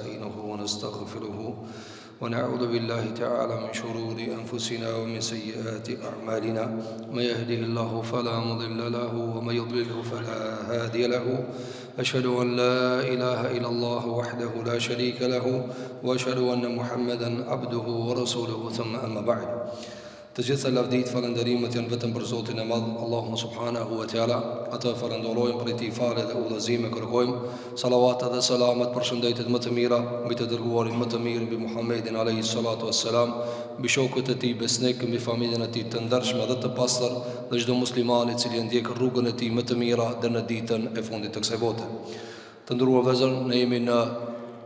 ونستعينه ونستغفره ونعوذ بالله تعالى من شرور أنفسنا ومن سيئات أعمالنا من يهده الله فلا مضل له ومن يضلله فلا هادي له أشهد أن لا إله إلا الله وحده لا شريك له وأشهد أن محمدا عبده ورسوله ثم أما بعد. Të gjitha lavdit falënderimet janë vetëm për Zotin e Madh, Allahun subhanahu wa taala. Atë falënderojmë për t'i falë dhe udhëzime kërkojmë. Salavat dhe selamet për shëndetit më të mira mbi të dërguarin më të mirë, mbi Muhammedin alayhi salatu wassalam, mbi shokët e tij besnik, mbi familjen e tij të ndershme dhe të pastër, dhe çdo musliman i cili ndjek rrugën e tij më të mira deri në ditën e fundit të kësaj bote. Të nderuar vëllezër, ne jemi në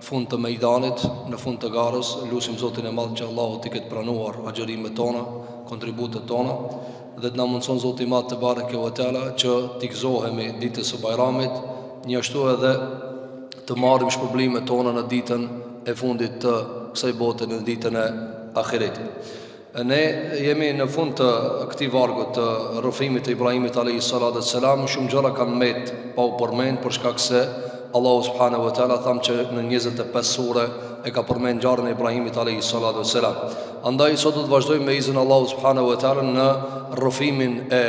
fund të mejdanit, në fund të garës. Lutim Zotin e Madh që Allahu t'i ketë pranuar agjërimet tona, kontributet tona, dhe të na mundson Zoti i Madh te bareke ve teala që t'i gëzohemi ditës së Bajramit, njështu edhe të marrim shpërblimet tona në ditën e fundit të kësaj bote, në ditën e ahiretit. Ne jemi në fund të këtij vargu të rrëfimit të Ibrahimit alayhi salatu wassalam. Shumë gjëra kanë mbet pa u përmend për shkak se Allahu subhanahu wa taala tham që në 25 sure e ka përmend ngjarjen e Ibrahimit alayhi salatu wassalam. Andaj sot do të vazhdojmë me izin Allahu subhanahu wa taala në rrëfimin e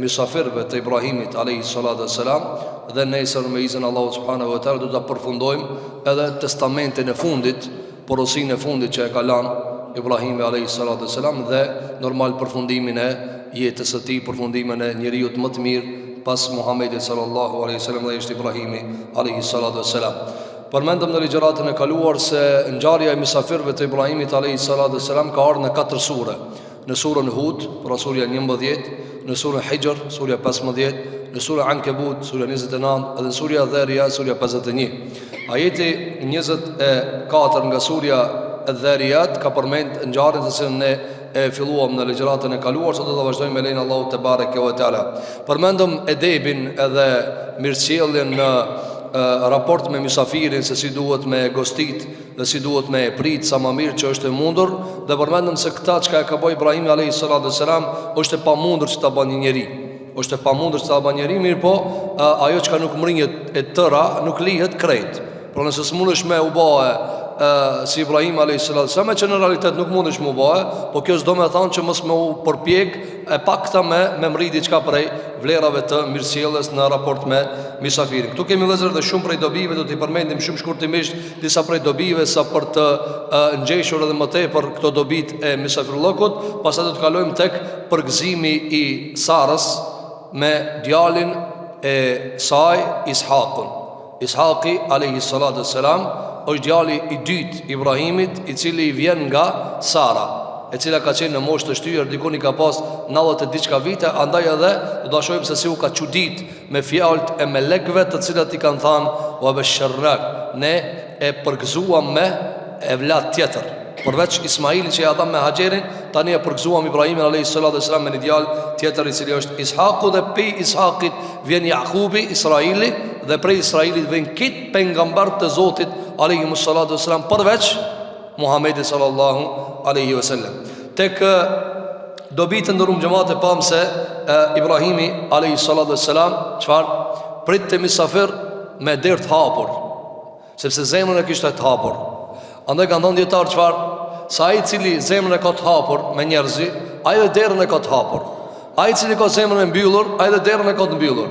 mysafirëve të Ibrahimit alayhi salatu wassalam, dhe nesër me izin Allahu subhanahu wa taala do ta përfundojmë edhe testamentin e fundit, porosinë e fundit që e ka lënë Ibrahimi alayhi salatu wassalam, dhe normal përfundimin e jetës së tij, përfundimin e njeriu më të mirë pas Muhammedit sallallahu alaihi wasallam, dhe ishte Ibrahimi alayhi salatu wassalam. Përmendëm në ligjëratën e kaluar se ngjarja e mysafirëve të Ibrahimit alayhi salatu wassalam ka ardhur në 4 sure. Në surën Hud, pra surja 11, në surën Hijr, surja 15, në surën Ankabut, surja 29, dhe në surja Dhariyat, surja 51. Ajeti 24 nga surja Dhariyat ka përmend ngjarjen se ne e filluam në ligjëratën e kaluar, sot do të vazhdojmë me lenin Allahu te bareke ve teala. Përmendëm edebin edhe mirësjelljen në raport me mysafirin, se si duhet me gostit dhe si duhet me prit sa më mirë që është e mundur, dhe përmendëm se këta çka e ka bëj Ibrahimi alayhi salatu wassalam është e pamundur që ta bën një njeri. Është e pamundur që ta bën njeri, mirë po ajo çka nuk mrinjet e tëra nuk lihet krejt. Por nëse s'mundesh me u bë si Ibrahim alayhi salatu wassalam, që në realitet nuk mundesh me u bë, po kjo s'do me thonë që mos me u përpjek e pakta me mrit diçka prej vlerave të mirësjelljes në raport me mysafirin. Ktu kemi vëllezër dhe shumë prej dobive, do t'i përmendim shumë shkurtimisht disa prej dobive sa për të ngjeshur edhe më tepër këto dobit e mysafirllokut. Pastaj do të kalojmë tek përgëzimi i Sarës me djalin e saj Ishaqun. Ishaqi alayhi salatu wassalam është djali i dytë Ibrahimit, i cili i vjen nga Sara, e cila ka qenë në moshë të shtyr, dikun i ka pas 90 e diçka vite. Andaj edhe do ta shohim se si u ka çudit me fjalët e melekëve, të cilat i kanë thënë wa basharrak, ne e përgëzuam me evlat tjetër. Përveç Ismailit që ja dha me Haxherin, tani e përgëzuam Ibrahimin alayhi salatu wassalam me një djalë tjetër i cili është Ishaqu, dhe prej Ishaqit vjen Jakubi, Israili, dhe prej Israilit vjen kit pejgamber të Zotit alayhi salatu wassalam, përveç Muhammedit sallallahu alaihi wasallam. Tek dobi të ndërum xhamate pam se Ibrahimi alayhi salatu wassalam çfarë prit të mysafir me derë të hapur, sepse zemrën e kishte të hapur. Andaj kanë thënë dietar çfarë, sa ai i cili zemrën e ka të hapur me njerëzi, ai edhe derën e ka të hapur. Ai i cili ka zemrën e mbyllur, ai edhe derën e ka të mbyllur.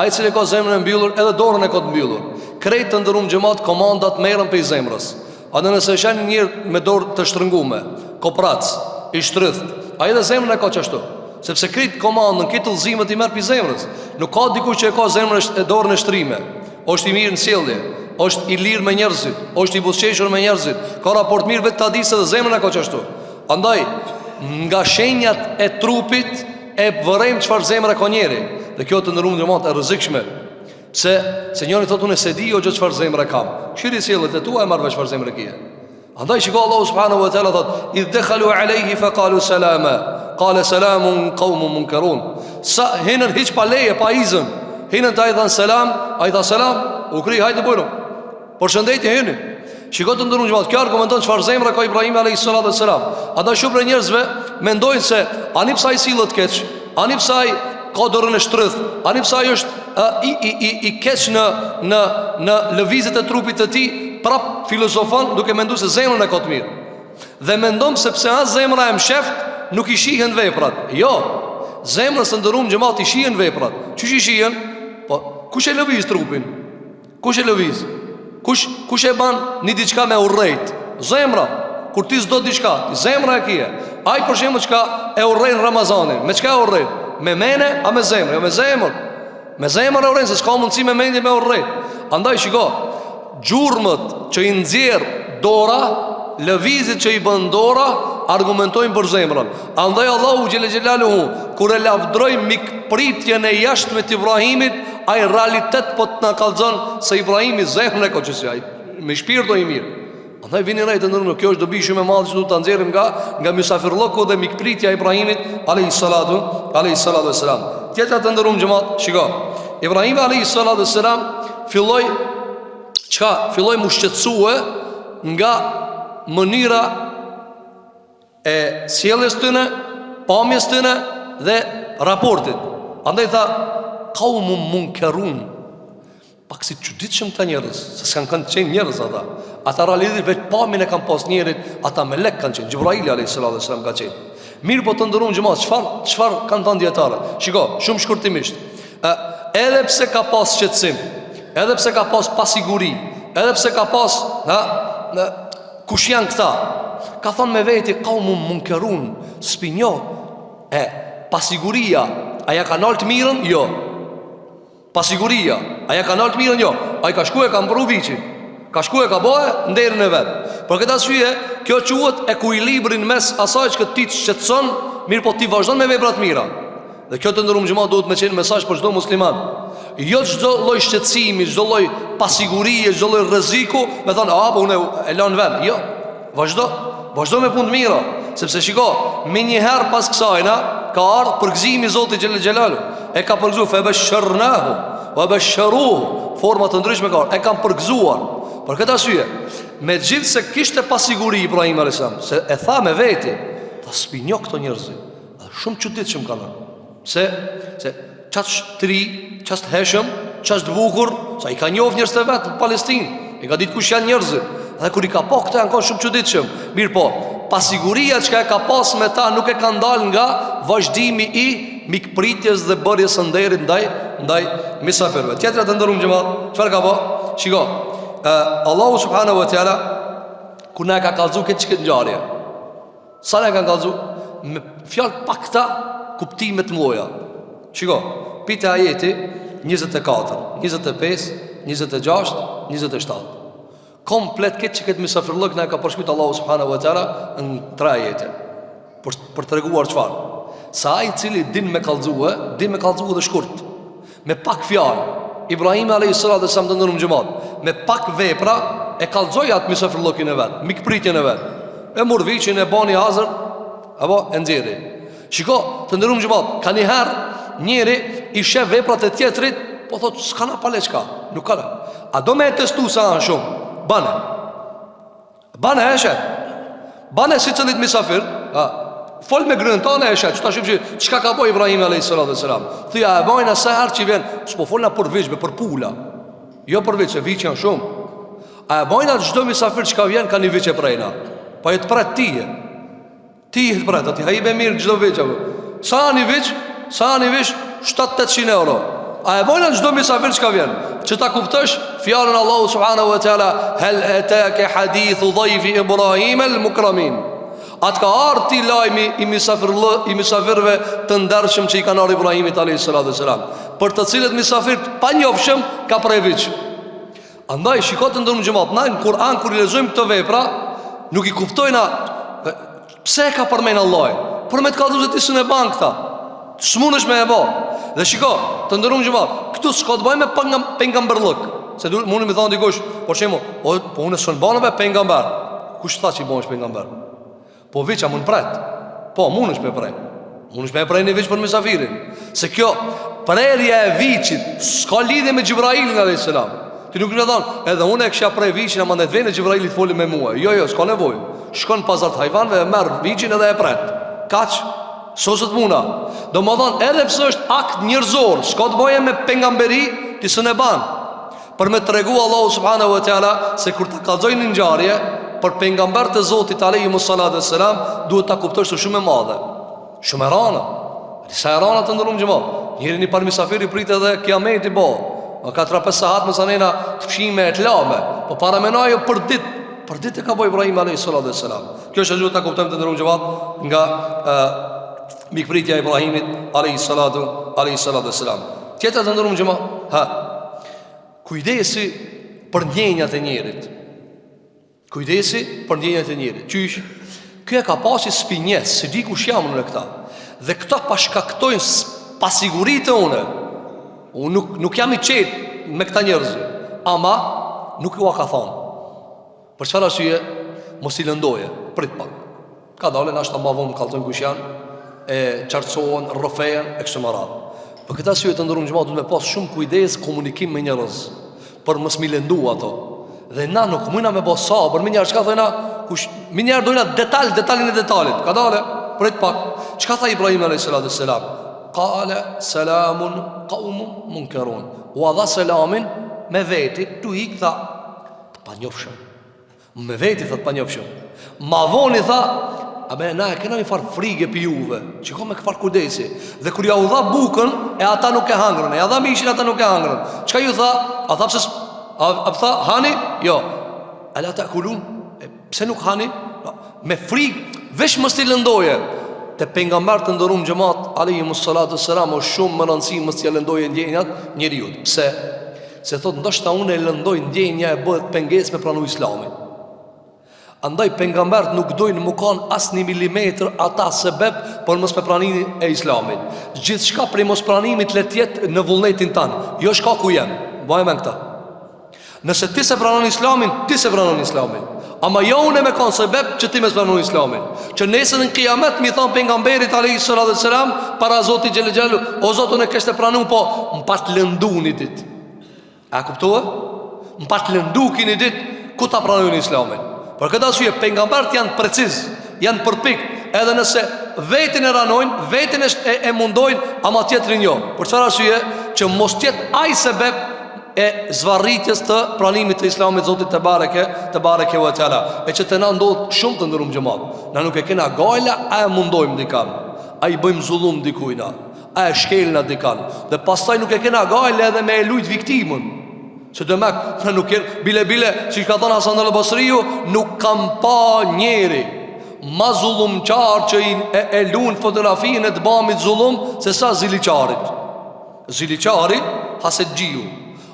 Ai i cili ka zemrën e mbyllur, edhe dorën e ka të mbyllur. Krejt të ndërum xhamat komandat merren prej zemrës. Andaj nëse është një njeri me dorë të shtrënguar, koprac, i shtrydht, ai edhe zemrën e ka çashtu. Sepse krejt komandën, këtë udhëzimet i merr prej zemrës. Nuk ka dikush që e ka zemrën e dorën e shtrime. Është i mirë në sjellje, është i lirë me njerëzit, është i buzëqeshur me njerëzit, ka raport mirë vetë ta di se dhe zemrën e ka çashtu. Andaj nga shenjat e trupit e vërejmë çfarë zemra ka njeri. Dhe kjo të ndëruar xhamat e rrezikshme. Se njëri thotë unë se di o gjë çfarë zemre kam. Këshiri sjelljet e tua e marr vesh çfarë zemre ke. Andaj shikoj Allahu subhanahu wa taala thotë idh dakhalu alayhi fa qalu salama qala salamun qaumun munkarun. Sa hinën hiç pa leje pa izën. Hinën ai dhan selam, ai dha selam, u kri hajde bujro. Por shëndetje hyni. Shikoj të ndëruar xhamat, kjo argumenton çfarë zemra ka Ibrahim alayhis salatu wassalam. Ata shumë për njerëzve mendojnë se ani pse ai sillet keq, ani pse ai ka dorën e shtrydh, ani pse ai është i keq në lëvizjet e trupit të tij, prap filozofon duke menduar se zemrën e ka të mirë. Dhe mendon se pse as zemra e msheft nuk I shihen veprat. Jo, zemra së ndërum xhamat I shihen veprat. Çish I shihen? Po kush e lëviz trupin? Kush e lëviz? Kush e ban një diçka me urrejt? Zemra. Kur ti s'do diçka, zemra e kije. Ai për shembull çka e urrejn Ramazanin, me çka e urrejn? Me mene a me zemër? Jo me zemër. Me zemër e urrejn, se s'ka mundësi me mendje me urrejt. Andaj shiko, gjurmët që I nxjerr dora, lëvizit që I bën dora, argumentojnë për zemrën. Andaj Allahu xhelaluhu kur e lavdroi mikpritjen e jashtme të Ibrahimit, ai realitet po të na kallzon se Ibrahimi zemrën e koçësi ai me shpirtin I mirë. Andaj vini rejtë ndërmë, kjo është dobi shumë e madhe që du të nxjerrim nga mysafirlloku dhe mikpritja e Ibrahimit alayhi salatu wassalam. Tjetra të ndërum xhamat, shiko. Ibrahimi alayhi salatu wassalam filloi mu shqetësue nga mënyra e sjelljes tyne, pamjes tyne dhe raportit. Andaj tha qaumun munkarun. Pak si çuditshëm këta njerëz, se s'kan qenë njerëz ata. Ata realisht vetë pamjen e kanë pas njerit, ata melek kanë qenë. Xhibraili alayhis salam ka qenë. Mirë po të ndërum xhamat, çfarë kanë thënë dietarët? Shiko, shumë shkurtimisht. Edhe pse ka pas shqetësim, edhe pse ka pas pasiguri, edhe pse ka pas, kush janë këta? Ka thonë me veti qaumun munkarun, spinjo. Pasiguria, a ja kanë alt mirën? Jo. Pasiguria, a ja kanë alt mirën? Jo. Ai ka shkuar e ka mbru viçin. Ka shkuar e ka bëhe nderin e vet. Por këtë arsye, kjo quhet ekuilibrin mes asaj që ti shqetëson, mirë po ti vazhdon me vepra të mira. Dhe kjo të ndërum xhamat duhet me qenë mesazh për çdo musliman. Jo çdo lloj shqetësimi, çdo lloj pasigurie, çdo lloj rreziku, me thonë, po unë e lën vend. Jo. Vazhdo me punë të mira, sepse shiko, më një herë pas kësajna ka ardhur përgëzimi I Zotit xhelal. E ka përgëzuar fa basharnahu wa basharuhu, forma të ndryshme ka. E kanë përgëzuar. Por këtë arsye, megjithse kishte pasiguri Ibrahim alayhis salam, se e tha me veti, ta spinjo këto njerëz. Shumë çuditshëm kanë. Se çast tri, çast heshëm, çast bukur, sa I ka njohur njerëz të vet në Palestinë. I ka ditë kush janë njerëzit. Dhe kur I ka po këta janë shumë çuditshëm. Mirë po, pasiguria që ka pas me ta nuk e ka ndal nga vazhdimi I mikpritjes dhe bërjes së nderit ndaj mysafirëve. Tjetra të ndërum xhamat, çfarë ka po? Shiko, Allahu subhanahu wa taala kur na ka kallzu këtë ngjarje. Sa na ka kallzu me fjalë pakta kuptime të mëdha. Shiko, pite ajeti 24, 25, 26, 27. Komplet këtë mysafirllëk na ka përshkruajtur Allahu subhanahu wa taala në 3 ajete. Për treguar çfarë? Sa ai I cili din me kallzue dhe shkurt. Me pak fjalë. Ibrahim alayhis salatu wassalam të ndërum xhamat, me pak vepra e kallzoi atë mysafirllëkin e vet, mikpritjen e vet. E murviçin e bani hazër apo e nxjerri. Shiko, të ndërum xhamat, ka një herë njëri I sheh veprat e tjetrit, po thotë s'ka na paleçka, nuk ka. A do me testu sa janë shumë? Bane e shet. Bane si cëllit misafir, fol me grënën tane e shet. Që ta shumë që qka ka boj Ibrahim a.s. Thëja e bajna se herë që vjen, s'po folna për vishbe, për pula. Jo për vishbe, vishë janë shumë. A e bajna gjdo misafir që ka vjen, ka një vishë e prejna. Pa jetë pret tije. Tije të pret, ati hajbe mirë gjdo vishë. Sa një vishë, 700-800 euro. A e bojnë në gjdo misafir që ka vjen, që ta kuptësh fjallën Allahu subhanahu wa ta'ala, hel atake hadithu dhajfi Ibrahim el mukramin. Atë ka arti lajmi I misafirve të ndershëm që I kanë arë Ibrahimit a.s. Për të cilët misafir pa njofshëm ka prej vich. Andaj shikot të ndërmë gjëmat, na në Kur'an kër I lezojmë këtë vepra, nuk I kuptojna pse ka përmejnë Allah, për me të kaldu se ti së në banë këta, s'munësh me e ba. Dhe shiko, të ndërum gjëmat, këtu s'ka të bëjmë me pejgamberllëk. Se mundë mi thonë dikush, por shemo, po unë s'në banë me pejgamber. Kush tha që I bënë pejgamber? Po vicha mund pret. Po, mundësh me prej. Mundësh me prej një vich për misafirin. Se kjo, prerja e vichit s'ka lidhje me Gjibrailin a.s. Ti nuk me thonë, edhe unë e kësha prej vichin, ama në të vene Gjibrailit foli me mua. Jo, s'ka nevoj. Shkon pazar të hajvanve e merë vichin edhe e pret. Kaq? Sosët muna. Do më thonë, edhe pësë është akt njërzor, s'ka të bëje me pengamberi, ti së ne ban. për me tregu Allahu subhanahu wa taala se kur ta kallzojnë një ngjarje për pejgambert e Zotit alayhimus salatu wassalam, duhet ta kuptosh se shumë e madhe, shumë e rana. Sa e rana të ndërum gjëma. Njëri një par misafiri prit edhe kiameti bo. Në 4-5 sahat më sanena të fshime e të lame. Po paramenajo për dit e ka bo Ibrahim a.s. Kjo është e gjithë të kuptojmë të ndërum gjëma nga mikpritja Ibrahimit a.s. Tjetër të ndërum gjëma, kujdesi për ndjenjat e njerit. Kujdesi për ndjenjat e njerit. Qysh? Kjo e ka pasi spinjes, si di kush jam në këta. Dhe këta pashkaktojnë pasigurit e une. Unë nuk jam i qetë me këta njerëzë, ama nuk ju a ka thonë. Për çfarë arsye, mos i lëndoje, prit pak. Ka dalën ashtë të mbavon, kalëtën kush janë, e qartësohen, rrëfejen, e kështë më radhë. Për këta arsye të ndërum gjëma, du me pas shumë kujdes komunikim me njerëz, për mos mi lëndu ato. Dhe na nuk mujna me bo sabër, minjarë qka thojna, minjarë dojna detalin e detalit. Ka dalë, prit pak. Qka tha Ibrahim a.s. Kale selamun qaumun munkerun. U adha selamin me veti, tu hik tha të panjofshëm. Me veti tha të panjofshëm. Ma voni tha, abe na e kena një farë frige pi juve, që ka me këfar kudesi. Dhe kur ja u dha bukën, e ata nuk e hangrën, e adha mishin, ata nuk e hangrën. Qka ju tha? A tha pëse a tha, hani? Jo. A la ta kulun? Pse nuk hani? Me frigë, vesh mës t'i lëndoje. Te pejgamberi të nderuar xhamat alayhimus salatu wassalam, është shumë më rëndësi mos t'i lëndoje ndjenjat njeriu. Pse? Se thot ndoshta unë e lëndoj ndjenja e bëhet pengesë me pranu Islamin. Andaj pejgamberët nuk dojnë më kanë as një milimetër ata sebeb por mos me pranimin e Islamit. Gjithçka prej mos pranimit le të jetë në vullnetin tan. Jo shka ku jam. Vajmë këta. Nëse ti se pranon Islamin, ti se pranon Islamin. Ama jo unë me kanë sebeb që ti me pranon Islamin. Që nesër në kiamet mi thon pejgamberit alayhis salam para Zotit xhel xhelalu, o Zot unë kështë pranuar po m'pat lënduni dit. A kuptova? M'pat lëndu kini dit ku ta pranojnë Islamin. Por këtë arsye pejgamberët janë preciz, janë përpik, edhe nëse vetin e ranojnë, vetin e mundojnë, ama tjetrin jo. Për çfarë arsye? Që mos tjetë ai sebeb e zvarritjes të pranimit të Islamit Zotit te bareke ve teala. E që të na ndodh shumë të ndërum xhamat. Na nuk e kena gajla, a e mundojmë dikan, a i bëjmë zullum dikujna, a e shkelna dikan, dhe pastaj nuk e kena gajla edhe me e lujt viktimën. Që të mek, nuk kërë, bile, që ka thonë Hasan al-Basriu, nuk kam pa njeri ma zullumqar që e lunë fotografinë e të bamit zullum, se sa ziliqarit. Ziliqari, haset gjiu.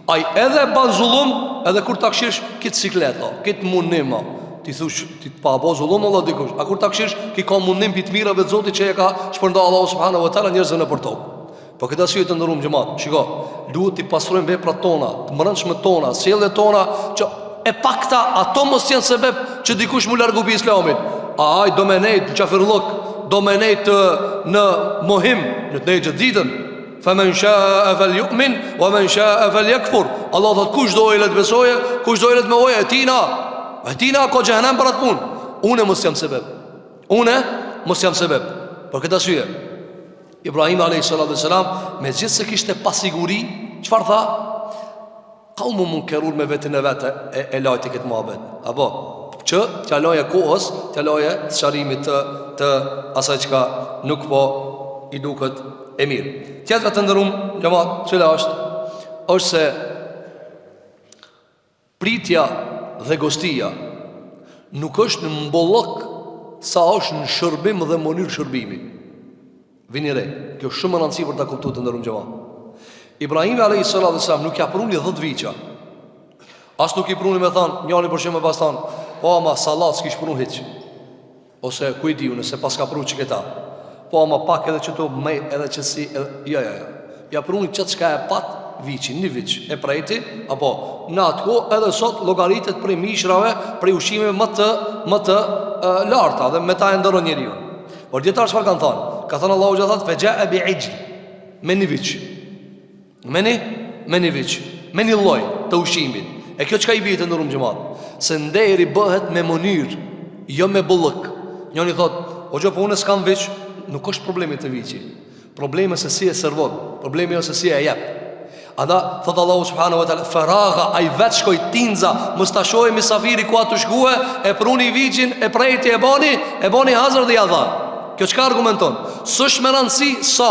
Aj edhe ban zullum, edhe kur ta këshish kitë sikleta, kitë mundima. Ti thush, ti pa bo zullum Allah dikush. A kur ta këshish, ki ka mundim për të mirave të Zotit që e ka shpërnda Allahu subhanahu wa taala njerëzën e për tokë. Po këtë arsye të ndërum xhamat, shiko, duhet t'i pastrojmë veprat tona, të mbrëmshmet tona, sjelljet tona, që e pakta ato mos janë sebeb që dikush mu largu pi Islamit. Ai do me nejt në qafirllok, do me nejt në mohim, në të nejt gjithë ditën. Faman sha'a falyu'min wa man sha'a falyakfur. Allah thot kush do i let besoje, kush do i let me oje e tina ko xhehenem për atë punë. Unë mos jam sebeb. Unë mos jam sebeb. Për këtë arsye Ibrahim a.s. me gjithë se kishte pasiguri, qëfar tha? Ka u më munkerur me vetën e vete e lajti këtë muhabet. Apo, që t'ja loje kohës, t'ja loje të sharimit të asaj qka nuk po i duket e mirë. Tjetëve të ndërum, gjëmat, qële është se pritja dhe gostia nuk është në mbollok sa është në shërbim dhe monir shërbimi. Vini re, kjo shumë më rëndësi për ta kuptuar të ndërum gjëma. Ibrahimi a.s. nuk ja pruni 10 viqa. As nuk i pruni me thanë, njani për shumë e pas thanë, po ama salat s'kish pruni hiq. Ose ku i diu nëse pas ka pruni që këta. Po ama pak edhe që tu me edhe që si ja. Ja pruni qëtë shka e pat viqin, një viq e prejti, apo në atë ko edhe sot logaritet prej mishrave, prej ushime më të larta dhe me ta e ndëron njeri unë. Por djetarë çfarë kanë thonë? Ka thonë Allahu gjatat feja'a bi ijl, me një viq, me një viq, me një lloj të ushimit. E kjo çka i bie të ndërum xhamat? Se nderi bëhet me monir, jo me bullëk. Njëri thot, o gjë po unë s'kam viq, nuk është problemi të viqi. Problemi se si e servon, problemi është se si e jep. Ata thot Allahu subhanahu wa taala, faragha, ai vet shkoi tinza, mos ta shohë misafiri ku atë shkuë, e pruni vigjin, e prejti e bani hazër dhe ja dha. Kjo çka argumenton? S'është me rëndësi sa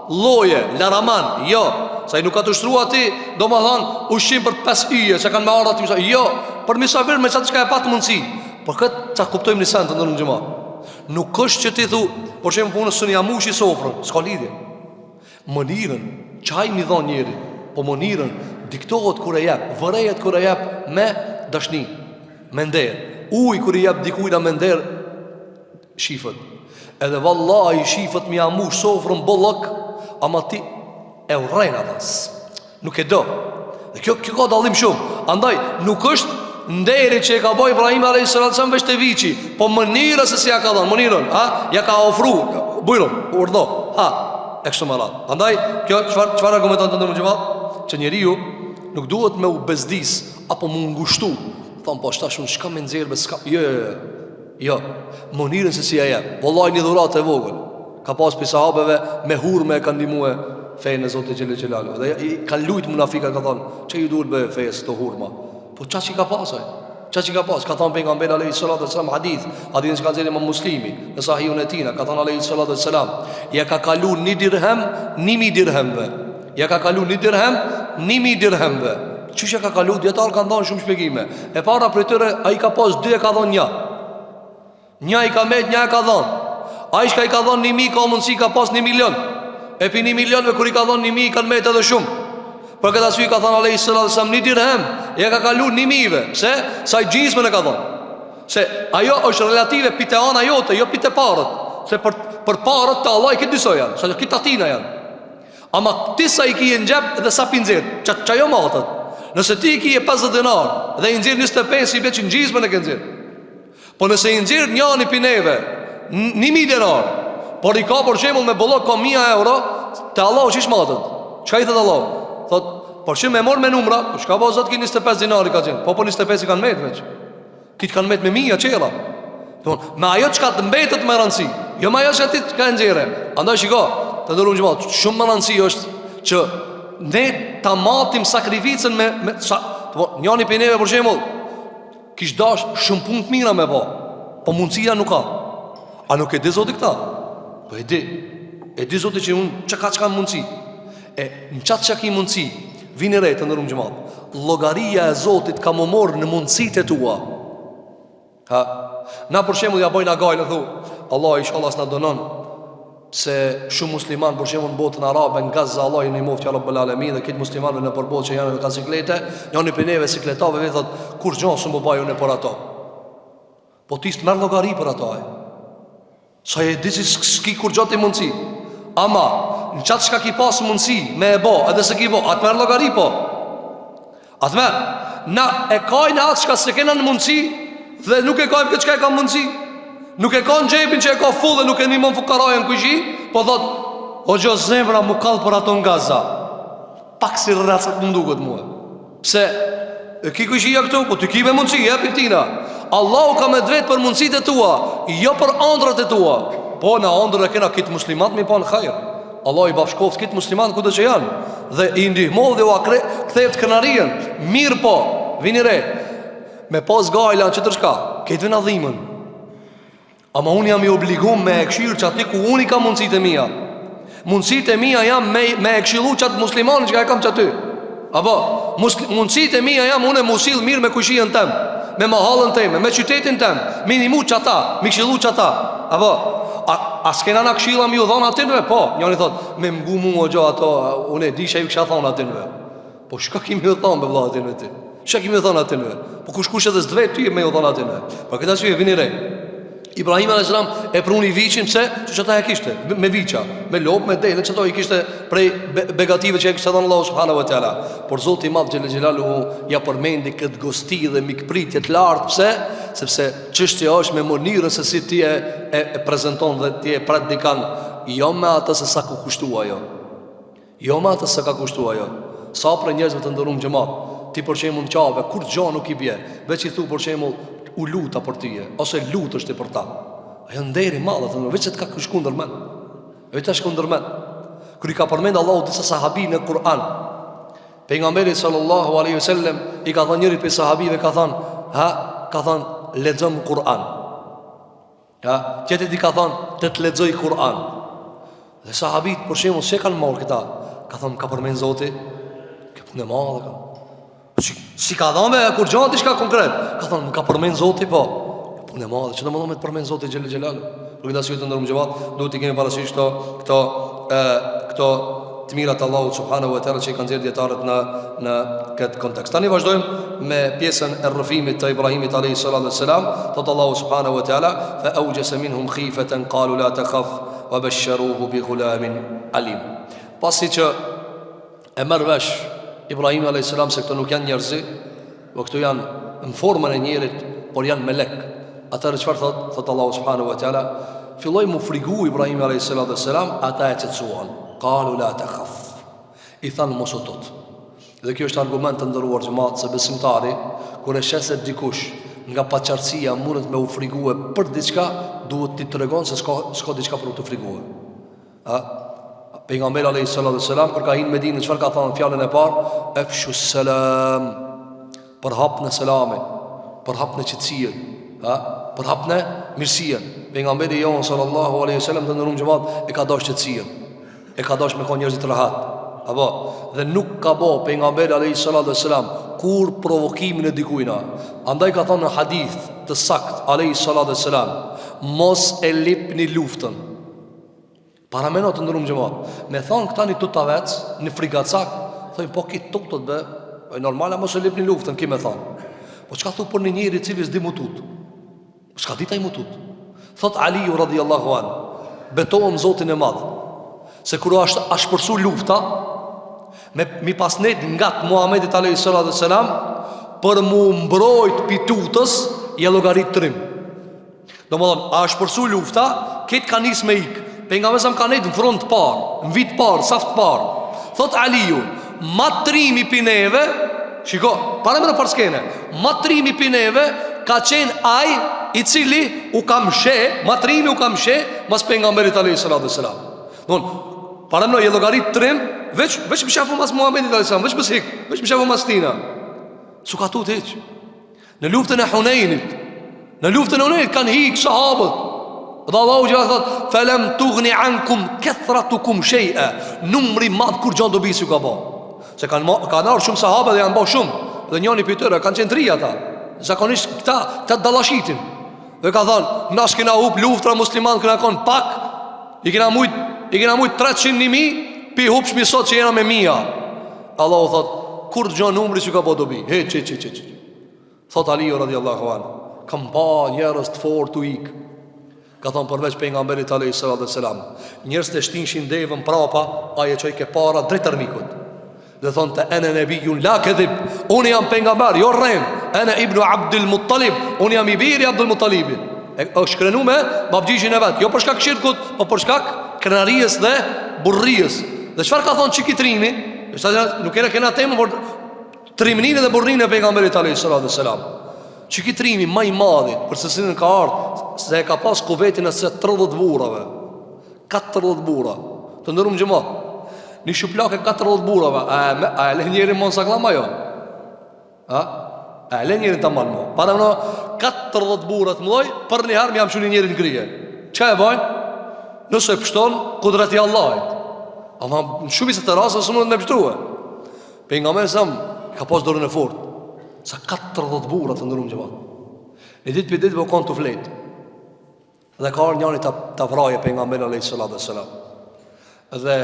lloje, laraman, jo, sa i nuk ka të shtruar ti, domethën ushqim për 5 yje, që kanë me ardha ti, jo, për misafir me çka e pat mundsi. Por këtë çka kuptojmë në sens të ndonjë xhama. Nuk është që ti thu, por çem punës së jamushi sofrën, s'ka lidhje. Mënirën, çaj mi dhon njëri, po mënirën diktohet kur e jep, vërehet kur e jep me dashni, me nder. Uj kur i jep dikujt me nder shifët. Edhe vallahi shifët mi amush sofrën bollok, ama ti e urren atas. Nuk e do. Dhe kjo ka dallim shumë. Andaj nuk është nderi që e ka bëj Ibrahim alayhis salam veç te viçi, po mënyra se si ja ka dhënë, mënyrën, ja ka ofru, bujron, urdhë, e kështu me radhë. Andaj kjo çfarë argumenton të ndërmjet xhamat, që njeriu nuk duhet me u bezdis apo mu ngushtu. Thon po shtash unë çka më nxjerr me s'ka. Jo. Mënyrën se si ja jep. Vallahi një dhuratë e vogël. Ka pas pi sahabeve me hurme e kanë ndihmuar fenë e Zotit xhelel xhelalu. Dhe i kanë lut munafika, ka thonë, çe ju duhet bëj fesë të hurma. Po çfarë ka pasaj? Çfarë ka pas? Ka thënë pejgamberi alayhis salatu wassalam hadithin që ka thënë Imam Muslimi në Sahihun e tij, ka thënë alayhis salatu wassalam, ja ka kalu 1 dirhem 1000 dirhemve. Ja ka kalu 1 dirhem 1000 dirhemve. Çuçi ja ka kalu, dietar kanë dhënë shumë shpjegime. E para për tyre ai ka pas 2 e ka dhënë 1. Një i ka met, një e ka dhënë. Ai që i ka dhënë 1000 ka mundsi ka pas 1 milion. E pi 1 milionve kur i ka dhënë 1000 kanë met edhe shumë. Për këtë arsye ka thënë alayhis salatu wassalam 1 dirhem, ja ka kalu 1000-ve. Pse? Sa i gjizmën e ka dhënë. Se ajo është relative pite ana jote, jo pite parët. Se për parët të Allah i këtë dyso janë, sa këtë atina janë. Ama ti sa i kije në gjep dhe sa pinzir, që jo matët. Nëse ti i kije 50 dinar dhe i nxirr 25, i be që në gjizmën e ke nxirr. Po nëse i nxirr njani pineve 1000 dinar, por i ka për shembull me bollok ka 1000 euro, te Allahu çish matët. Çka i thot Allah? Thot, por që me mor me numra, po çka po zot ki 25 dinari ka qenë. Po 25 i kanë met veç. Ti kanë met me 1000 çella. Don, me ajo çka të mbetet më rëndësi. Jo me ajo që ti ka nxjerrë. Andaj shiko, të ndërrum xhamat, shumë më rëndësi është që ne ta matim sakrificën me njani për neve për shembull kish dash shumë punë të mira me po mundësia nuk ka. A nuk e di Zoti këta? Po e di Zoti që unë çka mundësi. E në qatë që ki mundësi, vini rejtë të ndërum xhamat, llogaria e Zotit ka më morë në mundësitë e tua. Na për shembull ja bojna gajlë, thu Allah inshallah s'na donon, se shumë musliman për shembull në botën arabe, në Gaza, Allah i ndihmoft ya Rabbul Alamin, dhe këtë muslimanëve në përbotë që janë me biciklete, janë për neve sikletave vetë thot kur gjon s'u bëj unë për ato. Po ti s'merr llogari për ato ai. Sa e di s'ki kur gjon ti mundsi. Ama në qatë shka ki pasë mundësi me e bo, edhe se ki bo, atë merë logari po. Atë merë, na e kajnë atë shka se kena në mundësi, dhe nuk e kajnë këtë shka e ka mundësi. Nuk e ka në gjepin që e ka full dhe nuk e një mon fukarajën kujshi, po thot, o gjo zemra mu kallë për ato nga za. Pak si rracët më nduket muhe. Pse, e ki kujshi ja këtu, po të ki me mundësi, për tina. Allahu ka me dvet për mundësit e tua, jo për andrat e tua. Po në andrë e kena kitë muslimat mi pa në khajrë. Allah i bashkoft kitë muslimat ku të që janë, dhe i ndihmoh dhe u kthejt kënarien. Mirë po, vini re, me pas gajlan që tërshka, këtë vina dhimën. Ama unë jam i obligum me e këshirë që ati ku unë i ka mundësit e mija. Mundësit e mija jam me e këshilu që atë muslimanin që ka e kam që aty. Apo, mundësit e mija jam unë e musil mirë me kushien tem, me mahallën teme, me qytetin tem, minimu që ata, mi këshilu që ata. Apo, a s'kena na këshilla mi u dhonë atinve? Po, njani thot, me mgu mu o gjo ato, unë e di që ju kësha thonë atinve. Po, shka kimi u thonë be vla atinve ti? Shka kimi u thonë atinve? Po, kush edhe s'dve ty me u thonë atinve? Po, këta që ju e vini rej. Ibrahim a.s. e pruni vichin, pse? Që ta e kishte, me vicha, me lop, me dele, që ta i kishte prej begative që e kishte thonë Allahu subhanahu wa ta'ala. Por Zoti i madh xhelel xhelaluhu ja përmendi këtë gosti dhe mikpritje të lartë, pse? Sepse çështja është me mënyrën se si ti e prezanton dhe ti e praktikon, jo me atë se sa ku kushtua ajo. Jo me atë se sa ka kushtua ajo. Sa për njerëzve të ndërum xhamat, ti për shembull në qave, kur gjë nuk i bie, veç i thu për shembull u luta për tyje, ose lutesh ti për ta. Ajo nderi madh atë, veç se të ka shku ndërmend. Vetë shku ndërmend. Kur i ka përmend Allahu disa sahabi në Kur'an, Pejgamberi sallallahu alaihi wasallam i ka thënë njërit prej sahabive, ka thënë lexon Kur'an. Tjetëri i ka thënë të lexoj Kur'an. Dhe sahabit për shembull se kanë marrë këta, ka thënë ka përmend Zoti, ka punë e madhe ka. Si ka dhënë kur gjatë diçka konkret, ka thënë ka përmend Zoti po. Punë e madhe, çdo më thonë me të përmend Zoti xhelal xhelal. Për këtë arsye të ndërmë xhavat, duhet të kemi parasysh këto të mirat Allahu subhanahu wa taala që kanë dhënë dietarët në këtë kontekst. Tani vazhdojmë me pjesën e rrëfimit të Ibrahimit alayhi salatu wassalam. Thot Allahu subhanahu wa taala fa awjasa minhum khifatan qalu la takhaf wa basharuhu bi ghulamin alim. Pasi që e merr vesh Ibrahimi alayhi salam se këto nuk janë njerëz, por këto janë në formën e njerit, por janë melek. Atëherë çfarë thot Allahu subhanahu wa taala? Filloi mu frigu Ibrahimi alayhi salatu wassalam, ata e qetësuan. Qalu la takhaf. I thanë mos u tut. Dhe kjo është argument të ndëruar xhamat se besimtari kur e sheset dikush nga paqartësia mundet me u frigue për diçka, duhet t'i tregon se s'ka diçka për të friguar. Pejgamberi alayhi salatu wassalam kur ka hyrë në Medinë, çfarë ka thënë fjalën e parë? Afshu salam. Për hapën e selamit, për hapën e qetësisë, për hapën e mirësisë. Pejgamberi jon sallallahu alaihi wasallam të ndëruar xhamat e ka dashur qetësinë. E ka dashur me kon njerëzit rahat. Apo dhe nuk ka bë pejgamberi alayhi salatu wassalam kur provokimin e dikujt. Andaj ka thënë në hadith të sakt alayhi salatu wassalam, mos e lipni luftën. Para menot të ndërum xhamat. Me thon këta një tutavec, një frigacak, thonë po ki tutët be, e normale mos e lipni luftën, ki me thon. Po çka thu për një njeri i cili s'di mutut? S'ka ditaj mutut. Thot Aliu radhiyallahu an, betohem Zotin e Madh, se kur është ashpërsu lufta mi pasnet nga Muhamedit alayhi salatu wassalam për mu mbrojt pitutës je llogarit trim. Domethënë, a ashpërsu lufta, këtë ka nis me ik. Pejgamberi sa ka nejt në front parë, në vit parë, saft parë. Thot Aliu, matrimi pineve, shiko, para me në përskene, matrimi pineve ka qenë aj i cili u kam she, matrimi u kam she, mas pejgamberit alayhi salatu wassalam. Para më në llogarit trim, veç më shafu mas Muhamedit alayhi salam, veç më shafu mas tina. Su ka tut hiç. Në luftën e Hunenit, kanë hik sahabët. Dhe Allahu gjithë thot, falam tughni ankum kathratukum shay'a. Numri madh kur gjon dobi si ka bë. Se kanë ardhur shumë sahabë dhe janë bë shumë. Dhe njëri prej tyre kanë qenë 3 ata. Zakonisht këta dallashitin. Dhe ka thënë, na s'kena hub luftra musliman këna kon pak. I kena mujt 300.000, pi hub shmi sot që jena me 1000. Allahu thot, kur gjon numri që ka bë dobi. Hiç. Thot Aliu radhiyallahu anhu, kam pa njerëz të fortë u ik. Ka thonë përveç pejgamberit alayhi salatu wassalam, njerëz të shtinshin devën prapa, ai e çoi ke para drejt armikut. Dhe thonë te ene nebiyun la kadhib, unë jam pejgamber, jo rrem, ene ibnu Abdul Muttalib, unë jam i biri Abdul Muttalibit. Është shkrenu me babgjishin e vet, jo për shkak shirkut, po për shkak krenarisë dhe burrrisë. Dhe çfarë ka thonë çikitrimi? Nuk kena temën por trimnin dhe burrin e pejgamberit alayhi salatu wassalam. Çikitrimi më i madh për sesin ka ardhur se e ka pas kuvetin e 30 burrave. 40 burra. Të ndërum xhamo. Në shuplak e 40 burrave. A e lë njëri mos saklam ajo? A e lë njëri tamam mo. Para në 40 burra të mëdhoj, për një herë më jam shuni njëri në grije. Çka e bën? Nëse e pështon kudrati i Allahit. Ama në shumë se të rasa së mund të me pështrua. Pejgamberi sa ka pas dorën e fortë. Sa 40 burra të ndërum xhamat. Në ditë për ditë vokon të flet. Dhe ka ardhur njëri ta vraje pejgamberin alayhi salatu wassalam. Dhe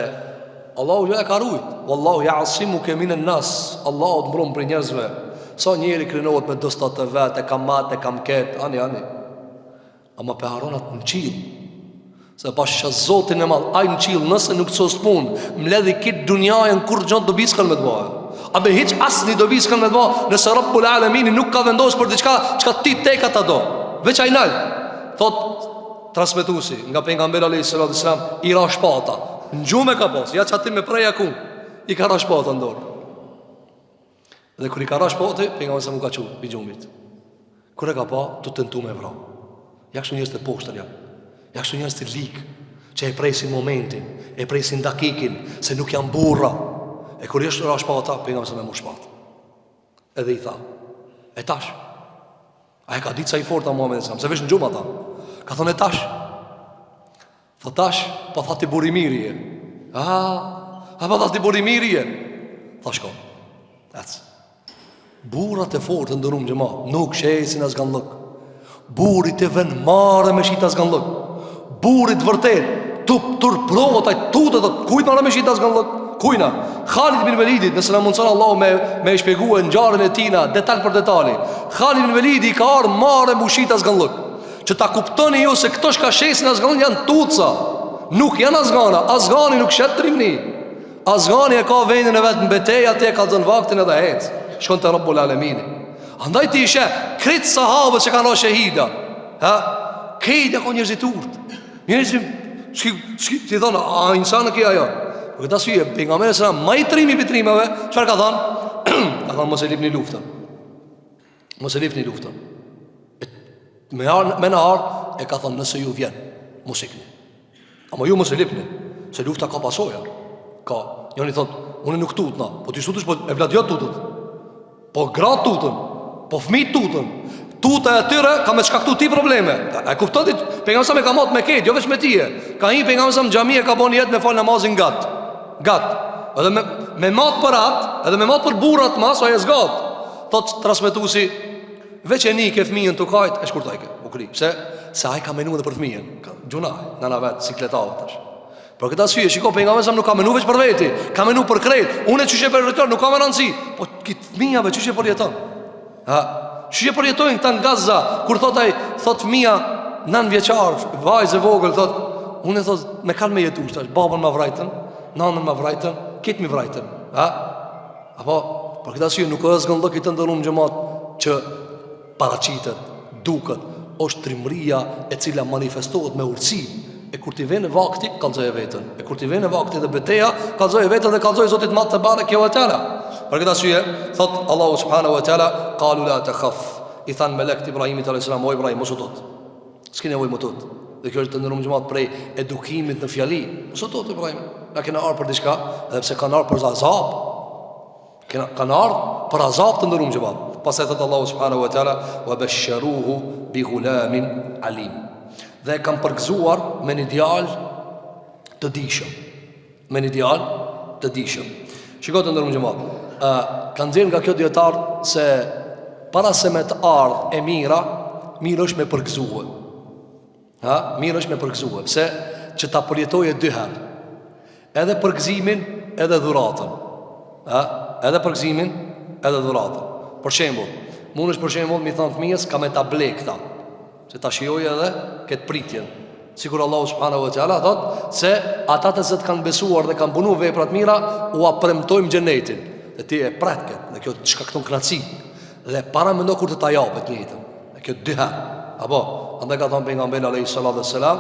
Allahu ja ka rujt. Wallahu ya'simuka minan nas. Allahu të mbron për njerëzve. Sa njëri krenohet me dostat e vet, e kam ket, ani. Ama pe haronat në qiell. Se pasha Zotin e Madh, ai në qiell nëse nuk ços punë, mbledhi kit dunjën kur gjon dobi s'kan me të bëjë. A be hiç asnjë dobi s'kan me të bëjë, nëse Rabbul Alamin nuk ka vendosur për diçka, çka ti tek ata do. Veç ai nal. Thot transmetuesi nga pejgamberi alayhi salatu wasalam, i ra shpata. Në gjumë ka pas, ja çati me preja ku. I ka ra shpata në dorë. Dhe kur i ka ra shpata, pejgamberi sa nuk ka çu i gjumit. Kur e ka pa, tu tentu me vra. Ja kështu njerëz të poshtër ja. Ja kështu njerëz të lik, që e presin momentin, e presin dakikin, se nuk janë burra. E kur jeshtë ra shpata, pejgamberi sa me mu shpat. Edhe I tha, e tash. A e ka ditë sa I forta Muhamedi sa, se vesh në gjumë ata. Ka thonë e tash. Tha tash, pa tha ti buri mirje. A pa tha ti buri mirje. Tha shko. Burat e fortë ndërum gjema, nuk shesin as ganllëk. Burit e ven mare me shita as ganllëk. Burit vërtet, tup turprot ai tutet kujt mare me shita as ganllëk. Kujna, Khalid bin Velidit, nëse na mundson Allahu me shpjeguar ngjarjen e tina detaj për detali. Khalid bin Velidi ka ardhur marrë mushit as gallëk. Që ta kuptoni ju se këto shka shesin as gallën janë tuca. Nuk janë asgana, asgani nuk shet trimni. Asgani e ka vendin e vet në betejë, atë e ka dhënë vaktin edhe ec. Shkon te Rabbul Alamin. Andaj ti ishe krit sahabët që kanë qenë shahida. Ha? Këta kanë njerëz të urtë. Njerëz ti thonë, a insana që ajo. Për këtë arsye pejgamberi sa më I trimi bitrimave, çfarë ka thënë? Ka thënë mos e lipni luftën. Mos e lipni luftën. Me nahar e ka thënë nëse ju vjen, mos ikni. Ama ju mos e lipni, se lufta ka pasoja. Ka, njëri thot, unë nuk tutna, po ti tutesh, po e vlad jo tutët. Po gra tutën, po fëmijë tutën. Tuta e tyre ka me shkaktu ti probleme. E kupton ti, pejgamberi sa me ka marrë me këtë, jo vetëm me tije. Ka një pejgamberi sa në xhami e ka bën jetë me fal namazin gat. Edhe me mat për atë, edhe me mat për burrat mas, ai zgat. Thot transmetuesi, veç e ke fëmijën tu kajt, e shkurtojke, u kri. Pse? Se ai ka menuar edhe për fëmijën. Gjuna, nana vet sikletave tash. Por këtë arsye, shikoj pejgamberi sa nuk ka menuar veç për veti, ka menuar për krejt. Unë çuçi për retor, nuk ka më rëndsi. Po kit fëmijëve çuçi për jeton. Ha, çuçi për jetojnë këta në Gaza, kur thot ai, thot fëmia 9 vjeçar, vajzë e vogël, thot, unë thot me kanë me jetu tash, babën ma vrajtën. Nanën më vrajtën, kitë më vrajtën. Apo, për këtë arsye nuk është gëndë këtë ndërum gjëmat që paraqitet, duket, është trimëria e cila manifestohet me urtësi. E kur ti vjen vakti, kallzoj vetën. E kur ti vjen vakti dhe beteja, kallzoj vetën dhe kallzoj Zotit madh te bareke ve teala. Për këtë arsye, thot Allahu subhanahu wa taala, qalu la takhaf. I than melekt Ibrahimit alayhis salam, o Ibrahim, mos u tot. S'ke nevojë më tot. Dhe kjo është të ndërum gjëmat prej edukimit në fjali. Mos u tot Ibrahim. Na kena ardhur për diçka, edhe pse kanë ardhur për azab. Kanë ardhur për azab të ndërum gjëmat. Pastaj thot Allahu subhanahu wa taala, wa basharuhu bi ghulamin alim. Dhe kanë përgëzuar me një djalë të dijshëm. Me një djalë të dijshëm. Shikoj të ndërum gjëmat. Kanë nxjerrë nga kjo dietar se para se me të ardhë e mira, mirë është me përgëzuar. Mirë është me përgëzuar, pse që ta përjetoje dy herë. Edhe përgëzimin, edhe dhuratën. Edhe përgëzimin, edhe dhuratën. Për shembull, mund është për shembull mi thon fëmijës ka me ta ble këta, se ta shijojë edhe këtë pritjen. Sikur Allahu subhanahu wa taala thot se ata të zot kanë besuar dhe kanë punuar vepra të mira, u premtojmë xhenetin. Dhe ti e pret këtë, dhe kjo të shkakton kënaqësi. Dhe para mendo kur të ta japet njëjtën. Dhe kjo dy herë. Apo, andaj ka thënë pejgamberi alayhis salam,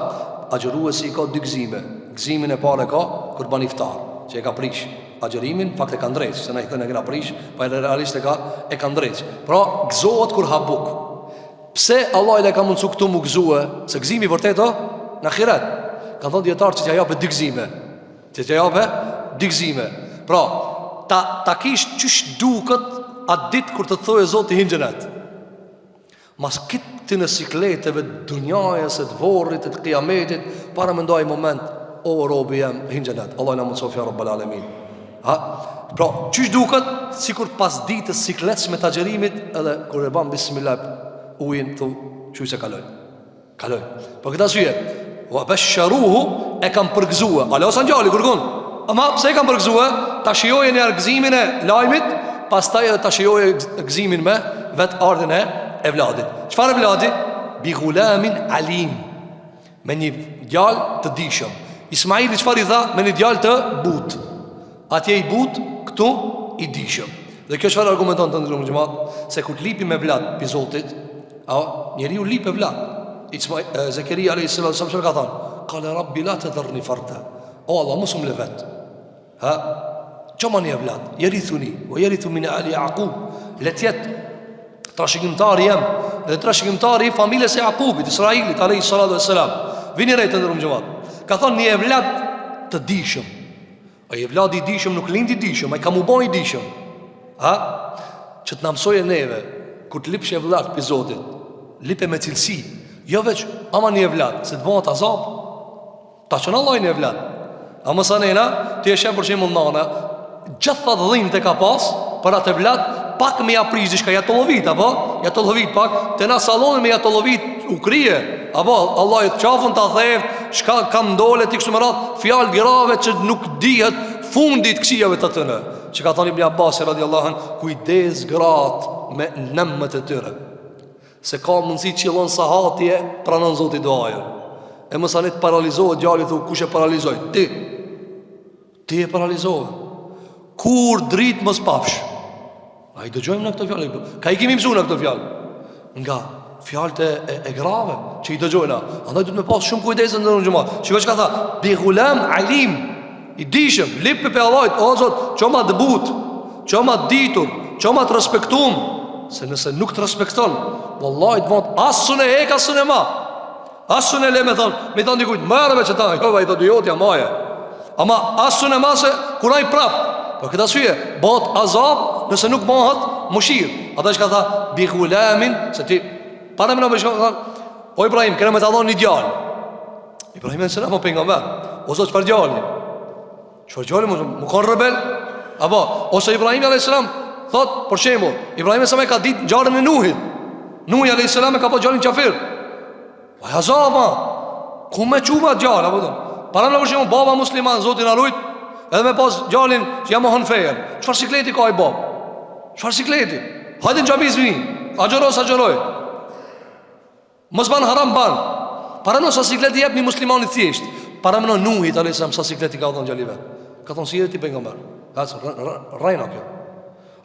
agjëruesi ka dy gëzime. Gëzimin e parë ka kur ban iftar, që e ka prish agjërimin, fakt e ka ndrejt, se na i thënë e ka prish, pa realisht e ka ndrejt. Pra, gëzohet kur ha buk. Pse Allah i ka mundsu këtu mu gëzue, se gëzimi vërtet në ahiret. Kan thënë dietar që t'ja japë dy gëzime. Që t'ja japë dy gëzime. Pra, ta kish çish duket atë ditë kur të thojë Zoti hin xhenet. Mas këtë në sikleteve dunjajës, të vorrit, të kiametit, para me ndaj moment, o robi jem, hin xhenet. Allah na mundsof ya Rabbal Alamin. Pra, çish duket sikur pas ditës sikletës me taxherimit, edhe kur e bën bismillah ujin thu, çu se kaloj. Për këtë arsye, wa basharuhu e kam përgëzuar. Allah sa ngjali kurgon. Ama pse e kam përgëzuar? Ta shijojë në gëzimin e lajmit, pastaj edhe ta shijojë gëzimin me vet ardhen e vladit. Çfarë vladi? Bi ghulamin alim. Me një djalë të dijshëm. Ismaili çfarë i tha? Me një djalë të but. Atje i but, këtu i dijshëm. Dhe kjo çfarë argumenton të ndërmë xhamat? Se kur lipi me vlad pi Zotit, njeriu lip me vlad. Zakaria alayhis salam çfarë ka thënë? Qala rabbi la tadhurni farda. O Allah, mos më lëvet. Çomani e vlad, yerithuni, wa yerithu min ali Yaqub. Letjet trashëgimtari jam, dhe trashëgimtari i familjes së Jakubit, Israilit alayhis salatu wassalam. Vini rejtë ndërmë xhamat. Ka thonë një evlat të dijshëm. Ai vladi i dishëm nuk lind i dishëm, ai ka mu bon i dishëm. Ha? Që të na mësojë neve, kur të lipsh e vllad për Zotin, lipe me cilësi, jo veç ama një vllad, se të bëhet azab. Ta që në Allah një vllad. A mësa nena, ti e shem për që i mund nana, gjitha dhim të ka pas, për atë vllad, pak me ja prish dishka, ja të lovit, apo? Ja të lovit pak, të na salonin me ja të lovit u krije, apo? Allah i të qafën të theft, shka kam dole, ti kështu më ratë, fjallë grave që nuk dihet fundit kësijave të tëne. Që ka thani Ibn Abbas radiallahu anhu, kujdes gratë me nëmët e tyre, se ka mundësi qilon sahatje pranon Zoti duajën. E mësa ne të paralizohet djali, thu, kush e paralizoj? Ti e paralizohet. Kur dritë mos pafsh. A i dëgjojmë në këto fjallë, ka i kemi mësu në këto fjallë, nga fjallët e grave që i dëgjojna. Andaj du të me pas shumë kujdesën në në gjumat. Shiko që ka tha, bi ghulam alim, i dishëm, lipë pe Allahit, o Zot, që ma dëbut, që ma ditur, që ma të respektum. Se nëse nuk të respekton, wallahi të mund asun e hek, asun e ma, asun e le me thonë dikujt, mërëve që ta, jo, i thotë, jotja, maje. Ama asun e ma se kuraj prap. Për këtë asyje, bëhet azab nëse nuk bëhet mushir. Ata që ka tha, bi gulamin, se ti, para me në bëshko, o Ibrahim, kërë me të adhon një djallë. Ibrahim e nësëna më për nga me, o Zot, qëfar djallë? Qëfar djallë, më konë rebel? Apo, ose Ibrahim a.s. thot, për shembull, Ibrahim a.s. ka ditë gjallën e Nuhit. Nuhi a.s. ka po gjallin qafir. Vaj azab, ku me quba gjallë, apo dhe? Para me në për shembull, baba musliman, Zotin Alujt, edhe me pas gjallin që jam mohon fejer. Çfarë sikleti ka ai bab? Çfarë sikleti? Hajde në xhami zvini. Agjeroj. Mos ban haram ban. Para në sa sikleti jep një musliman i thjesht. Para në Nuhit alayhis salam sa sikleti ka dhënë xhalive. Ka thonë si jeti pejgamber. Rajna kjo.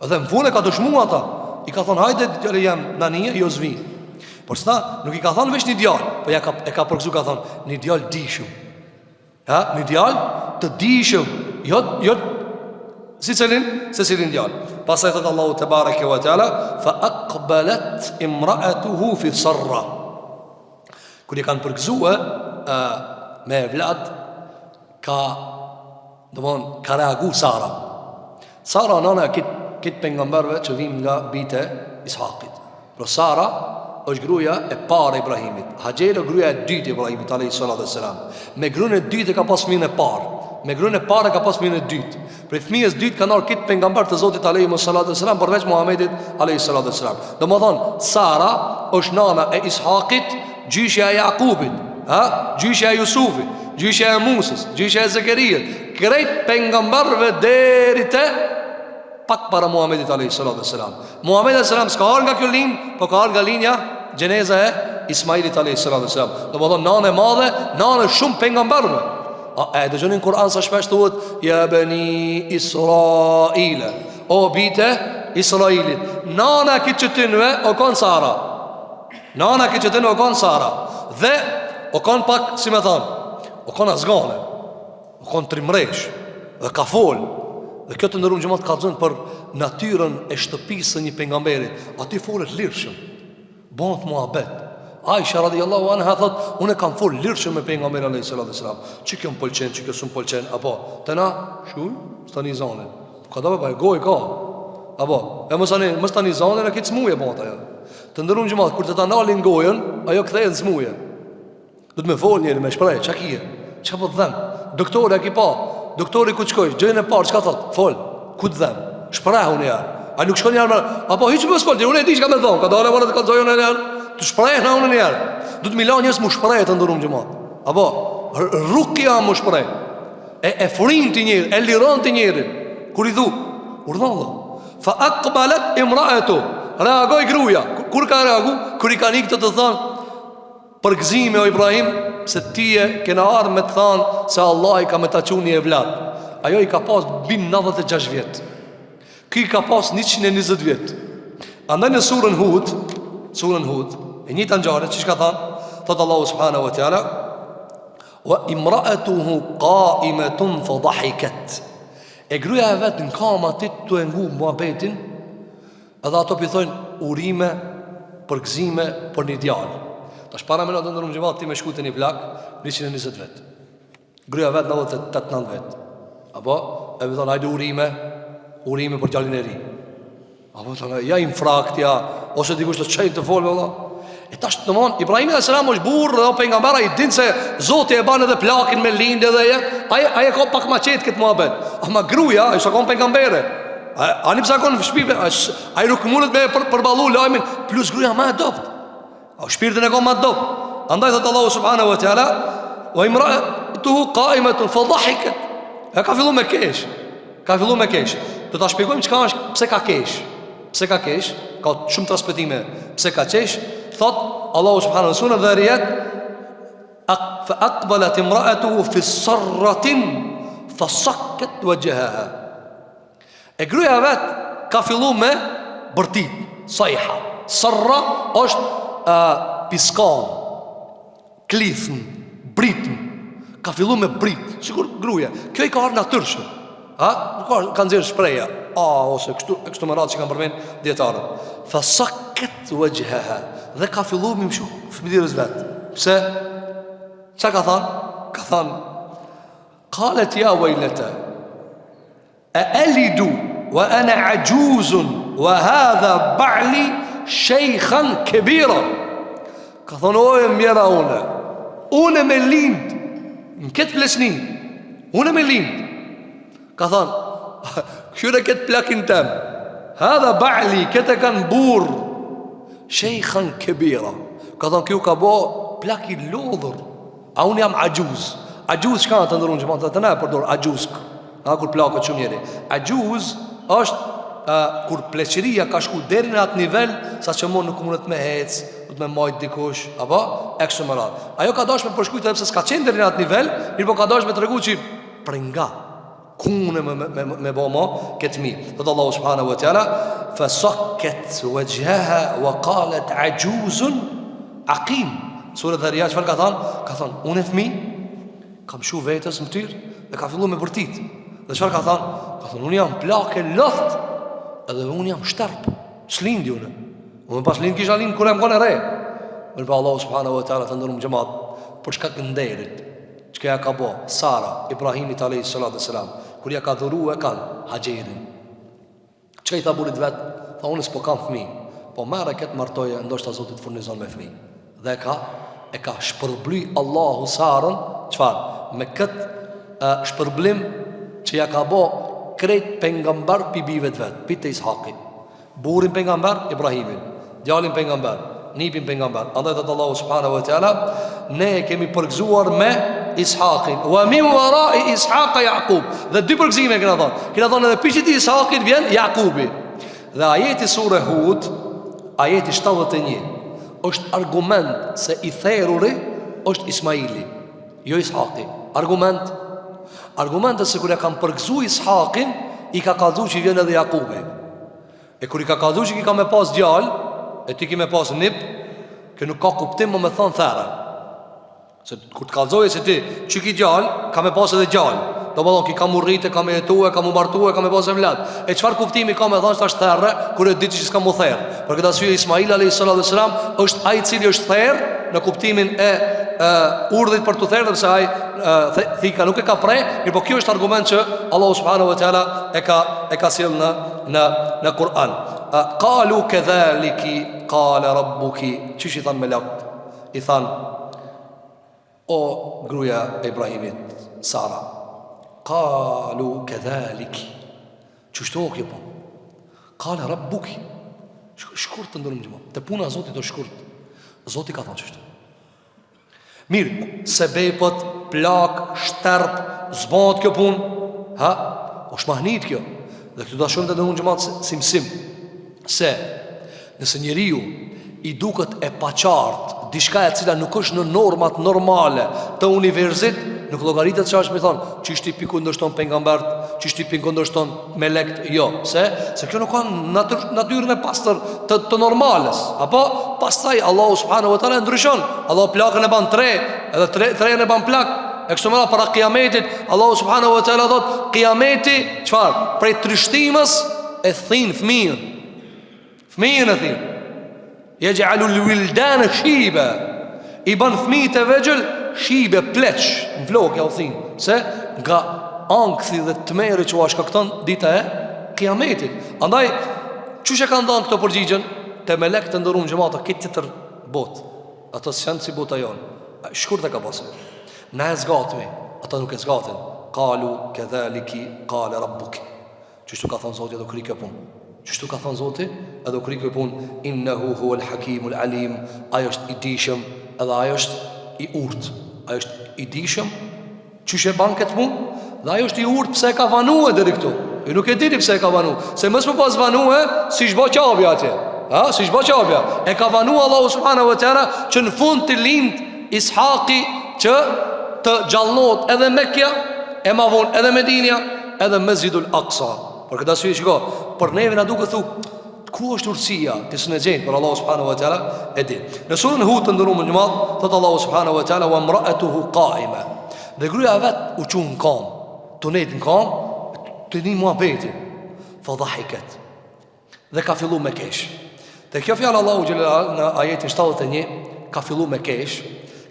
Edhe në fund e ka dëshmuar ata. I ka thonë hajde xhali jam nanie jo zvi. Por sta nuk i ka thonë veç një djalë, po ja ka përgzu ka thonë një djalë dishum. Ha, një djalë të dishëm, jo si cilin djalë. Pastaj thot Allahu te bareke ve teala, fa aqbalat imra'atuhu fi sarra. Kur i kanë përgëzuar me vlad, ka reagu Sara. Sara nana kit pejgamberëve që vim nga bite Ishaqit. Por Sara është gruaja e parë e Ibrahimit. Hajera gruaja e dytë e Ibrahimit alayhi salatu wassalam. Me gruën e dytë ka pas fëmijën e parë. Me gruën e parë ka pas fëmijën e dytë. Për fëmijës dytë kanë ardhur kit pejgamber të Zotit alayhi salatu wassalam përveç Muhamedit alayhi salatu wassalam. Domethën Sara është nana e Ishaqit, gjyshja e Jakubit, gjyshja e Jusufit, gjyshja e Musës, gjyshja e Zekeriut. Krejt pejgamberëve deri te pak para Muhamedit alayhi salatu wassalam. Muhamedi alayhi salam s'ka ardhur nga kjo linjë, por ka ardhur nga linja gjeneza e Ismailit alayhi salatu wassalam. Domethënë nanë e madhe, nanë shumë pejgamberëve. E dëgjonin Kur'an sa shpesh thuhet ya bani Israila, o bite Israilit. Nana këtë qëtynve o kon Sara. Nana këtë qëtynve o kon Sara. Dhe o kon pak, si me thamë, o kon azgane, o kon trimresh, dhe ka fol. Dhe kjo të ndërum gjëmat ka zënë për natyren e shtëpisë një pejgamberi. Ati folet lirshëm, bëhet muhabet. Aisha radiallahu anha thot, unë kam fol lirshëm me pejgamberi alayhi salatu wasalam. Që kjo më pëlqen, që kjo s'm pëlqen, apo të na, shuj, s'tani zane. Ka dobe pa e goj ka. Apo, e mës tani zane në kitë smuje bëhet ajo. Të ndërum gjëmat, kur të ta nalin gojën, ajo kthehet smuje. Do të me fol njëri me shpreh, çka kije? Çka po të them? Doktori e ki pa. Doktori ku të shkoj, gjëjën e parë, çka thot? Fol, ku të them? Shpreh unë ja. A nuk shkon jarë, apo hiç mos fol, unë e di çka më thon, ka dalë vënë të kallzoj unë ja. Të shpreh na unë ja. Do të milon njerëz më shpreh të ndërum gjëmat. Apo rukja më shpreh. E furin ti njëri, e liron ti njëri. Kur i thu, urdhalla. Fa aqbalat imra'atu. Reagoi gruaja. Kur ka reagu? Kur i kanë këtë të thonë përgëzime o Ibrahim, se ti e kena ardhë me të thanë se Allah i ka me ta quni e vlad. Ajo i ka pas bin 96 vjet. Ky i ka pas 120 vjet. Andaj në surën Hud, e një të njëre, që shka thanë? Thotë Allahu subhanahu wa ta'ala, wa imra'atuhu qaimatun fa dhahikat. E gruaja e vetë në kamatit të engu muhabetin, edhe ato pithojnë urime, përgëzime për një djalë. Tash para me në të ndërëm gjëmat, ti me shkute një plak 120 vet. Gruaja vetë 98 vet. Apo e më thonë hajde urime për djalin e ri. Apo thonë ja infraktja ose dikush të çajë të folë valla. E tash domthon Ibrahim alayhis salam është burr dhe pejgamber ai din se Zoti e ban edhe plakin me lindje dhe ai ka pak maqet këtë muhabet. Ama gruaja ai sa kon pejgambere. Ani pse ka në shtëpi, ai nuk mundet me përballu lajmin plus gruaja më adopt. Shpirtin e ka më adopt. Andaj thot Allahu subhanahu wa taala wa imra'atuhu qa'imatun fa dhahikat. Ka filluar me kesh. Do ta shpjegojmë çka është, pse ka kesh. Pse ka kesh? Ka shumë transmetime pse ka kesh. Thot Allahu subhanahu wa taala dhariyat fa aqbalat imra'atuhu fi sarratin fa sakkat wajhaha. E gruaja vet ka filluar me bërtit, sajha. Sarra është piskan, klithën, britën. Ka filluar me brit, sikur gruaja. Kjo i ka ardhur natyrshëm. Ka nxjerr shpreha. Ose kështu më radhë që kanë përmend dietarët. Fa sakkat wajhaha. Dhe ka filluar me mshu fëmijës vet. Pse? Çka ka thënë? Ka thënë qalet ya waylata أألد وأنا عجوز وهذا بعلي شيخا كبيرا. Ka thonë o mjera unë me lind në këtë plesni, unë me lind. Ka thonë këshyre këtë plakin tem, hadha ba'li, këtë e kanë burr shejkhan kebira. Ka thonë kjo ka bo plaki lodhur, a unë jam ajuz. Ajuz shka në të ndërun që ma të ne përdor ajuzk, kur plakët shumë njeri. Ajuz është kur pleqëria ka shku deri në atë nivel sa që mon nuk mundet me hec, du të me majt dikush, apo e kështë më radhë. Ajo ka dash me përshkujt edhe pse s'ka qenë deri në atë nivel, mirë po ka dash me të regu që pringa kune me bo mo këtë mi. Thëtë Allahu subhanahu wa ta'ala fa sakket wajhaha wa qalet ajuzun aqim. Surët dhe rria qëfar ka thonë? Ka thonë unë e fmi kam shu vetës më tyrë dhe ka fillu me bërtit. Dhe qëfar ka thonë? Ka thonë unë jam plake loft edhe unë jam shterp, s'lindi unë. Unë pas lind kisha lind kur e më kone re. Mërë pa Allahu subhanahu wa ta'ala të ndërëm gjëmat për shka kënderit që ja ka bo Sara, Ibrahimit alayhi salatu wassalam, kur ja ka dhuru e kanë Hajerin. Që i tha burit vetë? Tha unë s'po kam fëmi, po mere këtë martoje ndoshta Zotit furnizon me fëmi. Dhe e ka shpërbly Allahu Sarën, qëfar? Me këtë shpërblim që ja ka bo krejt pengamber pi bivet vet, pi të Ishaqi. Burin pengamber, Ibrahimin. Djalin pengamber, nipin pengamber. Andaj thot Allahu subhanahu wa ta'ala, ne kemi përgëzuar me Ishaqin. Wa min warai Ishaqa Yaqub. Dhe dy përgëzime kena thonë. Kena thonë edhe piqit i Ishaqit vjen Jakubi. Dhe ajeti sure Hud, ajeti 71, është argument se i theruri është Ismaili, jo Ishaqi. Argumentet se kër e kam përgëzu Ishaqin, i ka kalzu që i vjen edhe Jakubi. E kër i ka kalzu që i ka me pas djall, e ti ki me pas nip, kë nuk ka kuptim më me thonë thera. Se kër të kalzoje se ti që ki djall, ka me pas edhe djall. Do më thonë, ki ka mu rritë, ka me jetu, ka mu martu, ka me pas e vlet. E qëfar kuptimi ka me thonë që ta është therre, kër e ditë që s'ka mu therë. Për këtë asyje Ismail a.s. është ai cili është therë në kuptimin e urdhit për të therë, dhe ai thika nuk e ka prej, mirë po kjo është argument që Allahu subhanahu wa ta'ala e ka sjell në Kur'an. Qalu kadhaliki qala rabbuki. Çish i than me lakt? I than o gruaja e Ibrahimit, Sara. Qalu kadhaliki. Çështo kjo po. Qala rabbuki. Shkurt të ndërmë gjëma. Te puna e Zotit është shkurt. Zoti ka thënë çështë. Mirë, se bejpët, plak, shterp, zbat kjo pun, është mahnit kjo. Dhe këtu da shumë të dëmun gjëmatë si mësim, se nëse njeriu i duket e paqartë, dishka e cila nuk është në normat normale të universit, nuk llogaritet që është me thonë, që ishti piku ndërshton pengambert, që ishti piku ndërshton me lekt, jo. Se kjo nuk ka natyrën e pastër të normales. Apo, pastaj Allahu subhanahu wa ta'ala ndryshon. Allahu plakën e ban 3, edhe 3 e ban plak. E kështu mëra para kiametit, Allahu subhanahu wa ta'ala thot, kiameti, qëfar? Prej trishtimës e thin fëmijën. Fëmijën e thin. Yaj'alu al-wildana shiba. I ban fëmijët e vegjël shibe pleq, në vlogë ja u thin. Se nga ankthi dhe tmerri që u shkakton dita e Kiametit. Andaj çuçi kanë dhënë këto përgjigjen te melek të ndëruar xhamata këtë tjetër botë. Ato janë si bota jon. Shkurt e ka pasur. Na e zgatmi, ata nuk e zgatin. Qalu kadhaliki qala rabbuki. Çështu ka thënë Zoti, do kri kjo punë. Çështu ka thënë Zoti, do kri kjo punë. Innahu huwal hakimul alim. Ai është i dijshëm, edhe ai është i urtë. Ai është i dijshëm. Çuçi ban këtë punë, dhe ai është i urtë pse e ka vanuar deri këtu. Ju nuk e dini pse e ka vanuar. Se mos më pas vanuar, si ç'bë çavja atje. Si ç'bë çavja. E ka vanuar Allahu subhanahu wa taala që në fund të lind Ishaqi që të gjallënohet edhe Mekja, e ma vonë edhe Medinja, edhe Mesjidul Aqsa. Për këtë arsye shiko, për neve na duket ku është urtësia, që s'ne gjejnë, për Allahu subhanahu wa taala e di. Në surën Hud të ndëruar në madh, thot Allahu subhanahu wa taala wa imra'atuhu qa'ima. Dhe gruaja vet u çon kam, tonet në kam, të një muhabeti. Fa dhahikat. Dhe ka fillu me kesh. Te kjo fjalë Allahu xhelal në ajetin 71 ka fillu me kesh.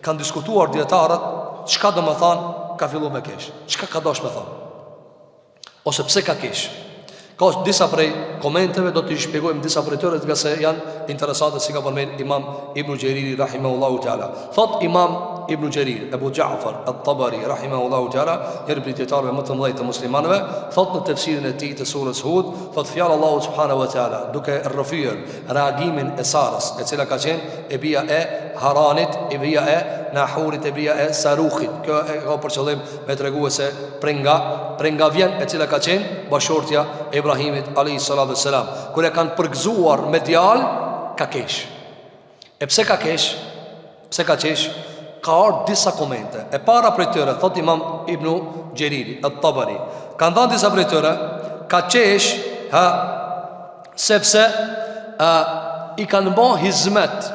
Kanë diskutuar dietarët çka do të thonë ka fillu me kesh. Çka ka dosh me thonë? Ose pse ka kesh? Ka disa prej komenteve, do t'i shpjegojmë disa prej tyre nga se janë interesante, si ka përmend Imam Ibn Jariri rahimahullahu taala. Thot Imam Ibn Jarir, Abu Ja'far at-Tabari rahimahullahu taala, njëri prej dietarëve më të mëdhenj të muslimanëve, thot në tefsirin e tij të surës Hud, thot fjalë Allahu subhanahu wa taala, duke rrëfyer reagimin e Sarës, e cila ka qenë e bija e Haranit, e bija e Nahurit, e bija e Sarukhit. Kjo e ka për qëllim me treguar se prenga vjen, e cila ka qenë bashortja e Ibrahimit alayhi salatu wassalam. Kur e kanë përgëzuar me djalë, ka kesh. E pse ka kesh? Pse ka kesh? Ka ardhur disa komente. E para prej tyre, thot Imam Ibn Jariri at-Tabari, kanë dhënë disa prej tyre, ka qesh, sepse i kanë bën hizmet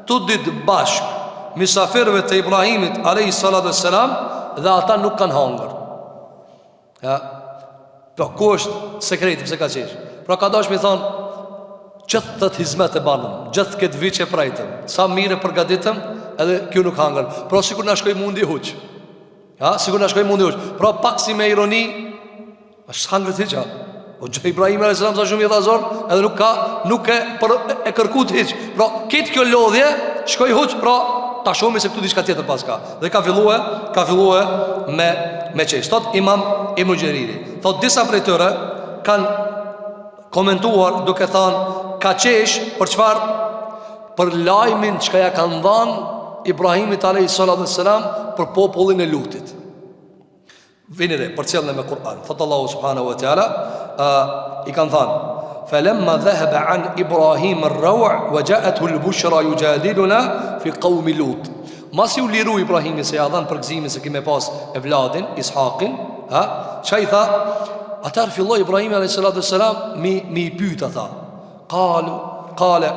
të ditë bashk misafirëve të Ibrahimit alayhi salatu wassalam, dhe ata nuk kanë hangër. Po ku është sekreti pse ka qesh? Pra ka dashur mi thon, gjithë të hizmet e banëm, gjithë këtë vit që prajtëm, sa mire përgatitëm, edhe kjo nuk hangër. Pra sikur na shkoj mundi huq. Sikur na shkoj mundi huq. Pra pak si me ironi, është hangër hiq. O që Ibrahim a.s. sa shumë i dhazor, edhe nuk e kërkut hiq. Pra kitë kjo lodhje, shkoj huq, pra ta shomi se këtu diçka tjetër pas ka. Dhe ka fillue me qesh. Thot Imam Ibn Jariri, thot disa prej tëre kanë komentuar duke thënë ka qesh për çfarë? Për lajmin që ja kanë dhënë Ibrahimit alayhi salatu wassalam për popullin e Lutit. Vini re, për cilën me Kur'an. Thot Allahu subhanahu wa taala, i kanë thënë falamma dhahaba an Ibrahim ar-raw' wa ja'athu al-bushra yujadiluna fi qaumi Lut. Masi u liru Ibrahimi se ja dhan përgëzimin se kimë pas evladin Ishaqin, çai tha, atar filloi Ibrahimi alayhi salatu wassalam mi pyet ata. Qala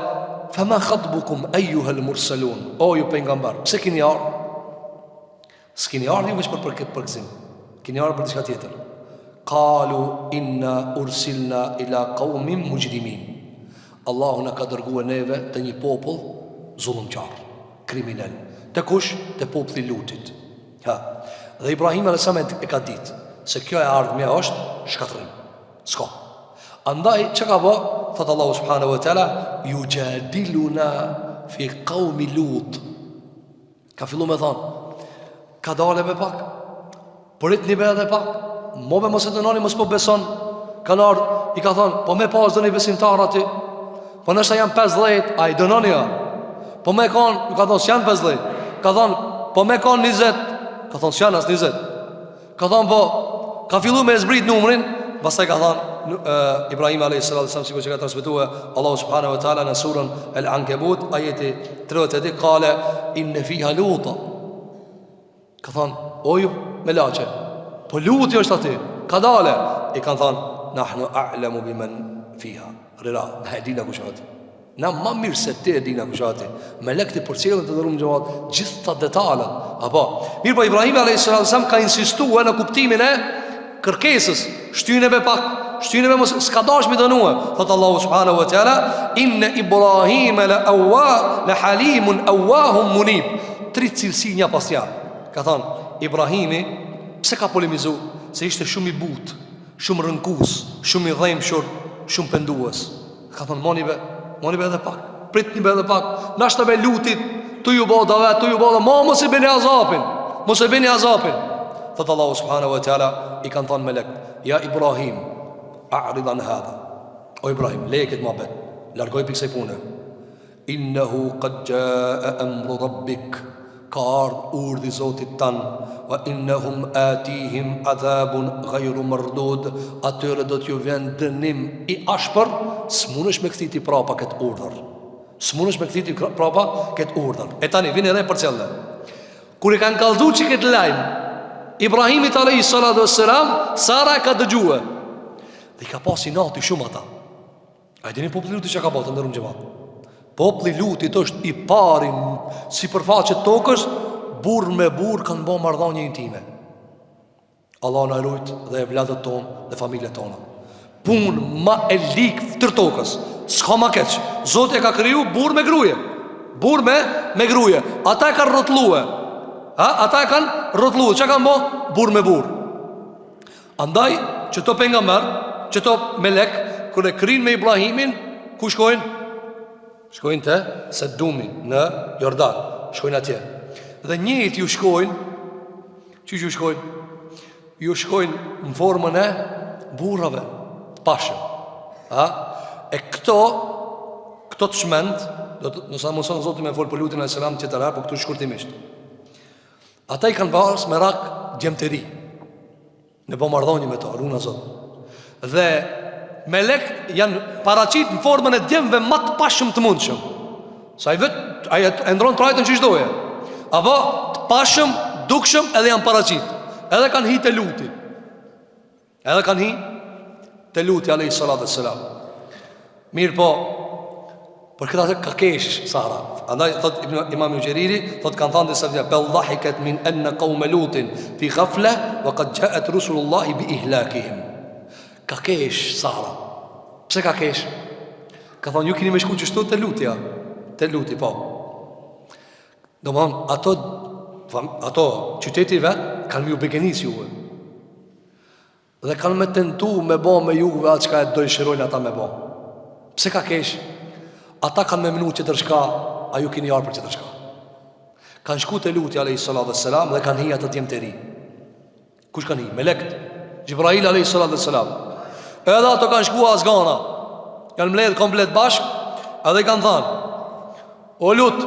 fama khatbukum ayyuha al-mursalun. O ju pejgamber, pse keni ardhur? S'keni ardhur vetëm për këtë përgëzim. Keni ardhur për diçka tjetër. Qalu inna ursilna ila qaumin mujrimin. Allahu na ka dërguar neve te një popull zullumçar, kriminal. Te kush? Te populli Lutit. Dhe Ibrahim alayhis salam e ka ditë se kjo e ardhmja është shkatrim. S'ka. Andaj çka ka bë? Thot Allahu subhanahu wa taala, yujadiluna fi qaumi Lut. Ka fillu me thon, ka dalë me pak, por it nivel edhe pak. Mo me mos e dënoni, mos po beson. Kanë ardhur, i ka thon, po me pas dëni besimtar aty. Po nëse janë 50, ai dënoni ja. Po me kanë, ka thon, s'janë 50. Ka thon, po me kanë 20. Ka thon, s'janë as 20. Ka thon, po ka fillu me zbrit numrin, pastaj ka thon Ibrahim alayhis salam, sikur që ka transmetuar Allahu subhanahu wa taala në surën Al-Ankabut ajeti 30, qala inna fiha Luta. Ka thon, o ju me laçe, po Luti është aty. Ka dalë, i kanë thon, nahnu a'lamu biman fiha. Rira, na e dina kush është. Na më mirë se ti e dina kush është. Me lekti përcjellën të dhërum xhamat gjithë ta detalet. Apo, mirë po Ibrahim alayhis salam ka insistuar në kuptimin e kërkesës, shtyneve pak, shtyneve mos s'ka dash mi dënua. Thot Allahu subhanahu wa taala, inna Ibrahim la halimun awahum munib. Tri cilësi një pas tjetër. Ka thënë Ibrahimi, pse ka polemizu? se ishte shumë i butë, shumë rënkus, shumë i dhemshur, shumë pendues. Ka thonë moni be edhe pak, pritni be edhe pak, nashta be lutit, tu ju bo davet, tu ju bo dhe, mos e beni azapin. Thëtë Allahu subhanahu wa ta'ala, i kanë thonë melek, ja Ibrahim, a'ridan hadha, o Ibrahim, leket ma bet, largoj për kësaj pune. Innehu qad jaa amru rabbik, ka ardh urdhi Zotit tanë, wa innehum atihim adhabun ghayru mardud, atyre do t'ju vjen dënim i ashpër, s'munësh me kthiti prapa këtë urdhër. E tani vini re për cellë. Kur i kanë kallëzu që këtë lajmë Ibrahimit alayhi salatu wassalam, Sara ka dëgjue dhe i ka pas inati shumë ata. A i dini populli lutit që ka pas të ndërëm gjëmat? Populli lutit është i parin si përfaqet tokës, burr me burr kanë bo marrëdhënie intime. Allah na rujt dhe e vladët tonë dhe familjet tona. Punë ma e likë tër tokës, s'ka ma keq. Zoti e ka kriju burr me gruaje. Burr me gruaje. Ata e kanë rrotllue. Ata e kanë rrotllue. Çka kanë bo? Burr me burr. Andaj që to pejgamber, që to melek, kur e krijnë me Ibrahimin, ku shkojnë? Shkojnë te Sedumi në Jordan. Shkojnë atje. Dhe njëjtë ju shkojnë. Çish ju shkojnë? Ju shkojnë në formën e burrave të pashëm. E këto të shmend, nësa mëson Zoti me fol për lutin e selam që të ra, po këtu shkurtimisht. Ata i kanë varës me rak gjemteri, në bombardhonjë me to, runa Zot. Dhe melek janë paraqit në formën e djemve më të pashëm të mundshëm. Sa i vet, ai e ndron trajtën çish doje. Apo të pashëm, dukshëm edhe janë paraqit. Edhe kanë hi te luti. Alayhi salatu wassalam. Mirë po, për këtë atë ka kesh Sara. Andaj thot Imam Gjeriri, thot kanë thënë disa vjet, bel dhahikat min anna qaum lutin fi ghafla wa qad ja'at rusulullah bi ihlakihim. Ka kesh Sara. Pse ka kesh? Ka thonë ju keni më shku çështu te lutja. Te luti po. Domthon ato qyteti vet kanë ju begenis juve. Dhe kanë me tentu me bo me juve atë çka e dëshirojnë ata me bo. Pse ka kesh? Ata kanë me minu që tërshka, a ju keni arë për që tërshka. Kanë shku të luti alayhi salatu wassalam dhe kanë hi atë djemë të ri. Kush kanë hi? Melekt Gjibrail alayhi salatu wassalam. Edhe ato kanë shku azgana, kanë mledhë komplet bashk, edhe kanë thanë, o lut,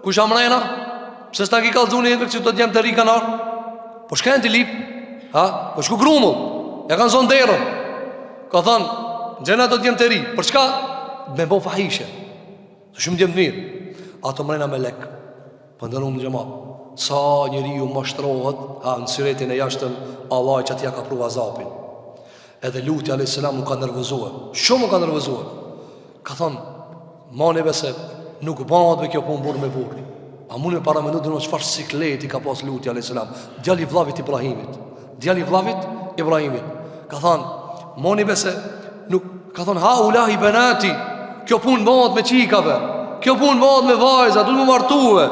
kush amrena? Pse s'ta ki kalzuni edhe që të djemë të ri kanë arë? Po shkenë t'i lip? Po shku grumull, ja kanë zonë derën. Ka thanë, gjena të djemë të ri. Për çka? Me bo fahishe. Të shumë djemë të mirë. Ato mrena me lek. Për ndërru më gjema, sa njëri ju mashtrohet, në syretin e jashtën, Allah që atja ka pru azapin. Edhe luti a.s. nuk ka nervëzue. Shumë nuk ka nervëzue. Ka thonë, manive se nuk bëhat me kjo punë burr me burr. A mund me para mendu dërno qëfar sikleti ka pas luti a.s. Djali vllavit Ibrahimit. Ka thonë, manive se nuk, ka thonë, ha ulahi benati, kjo punë bëhat me qikave, kjo punë bëhat me vajza, du të më martuve.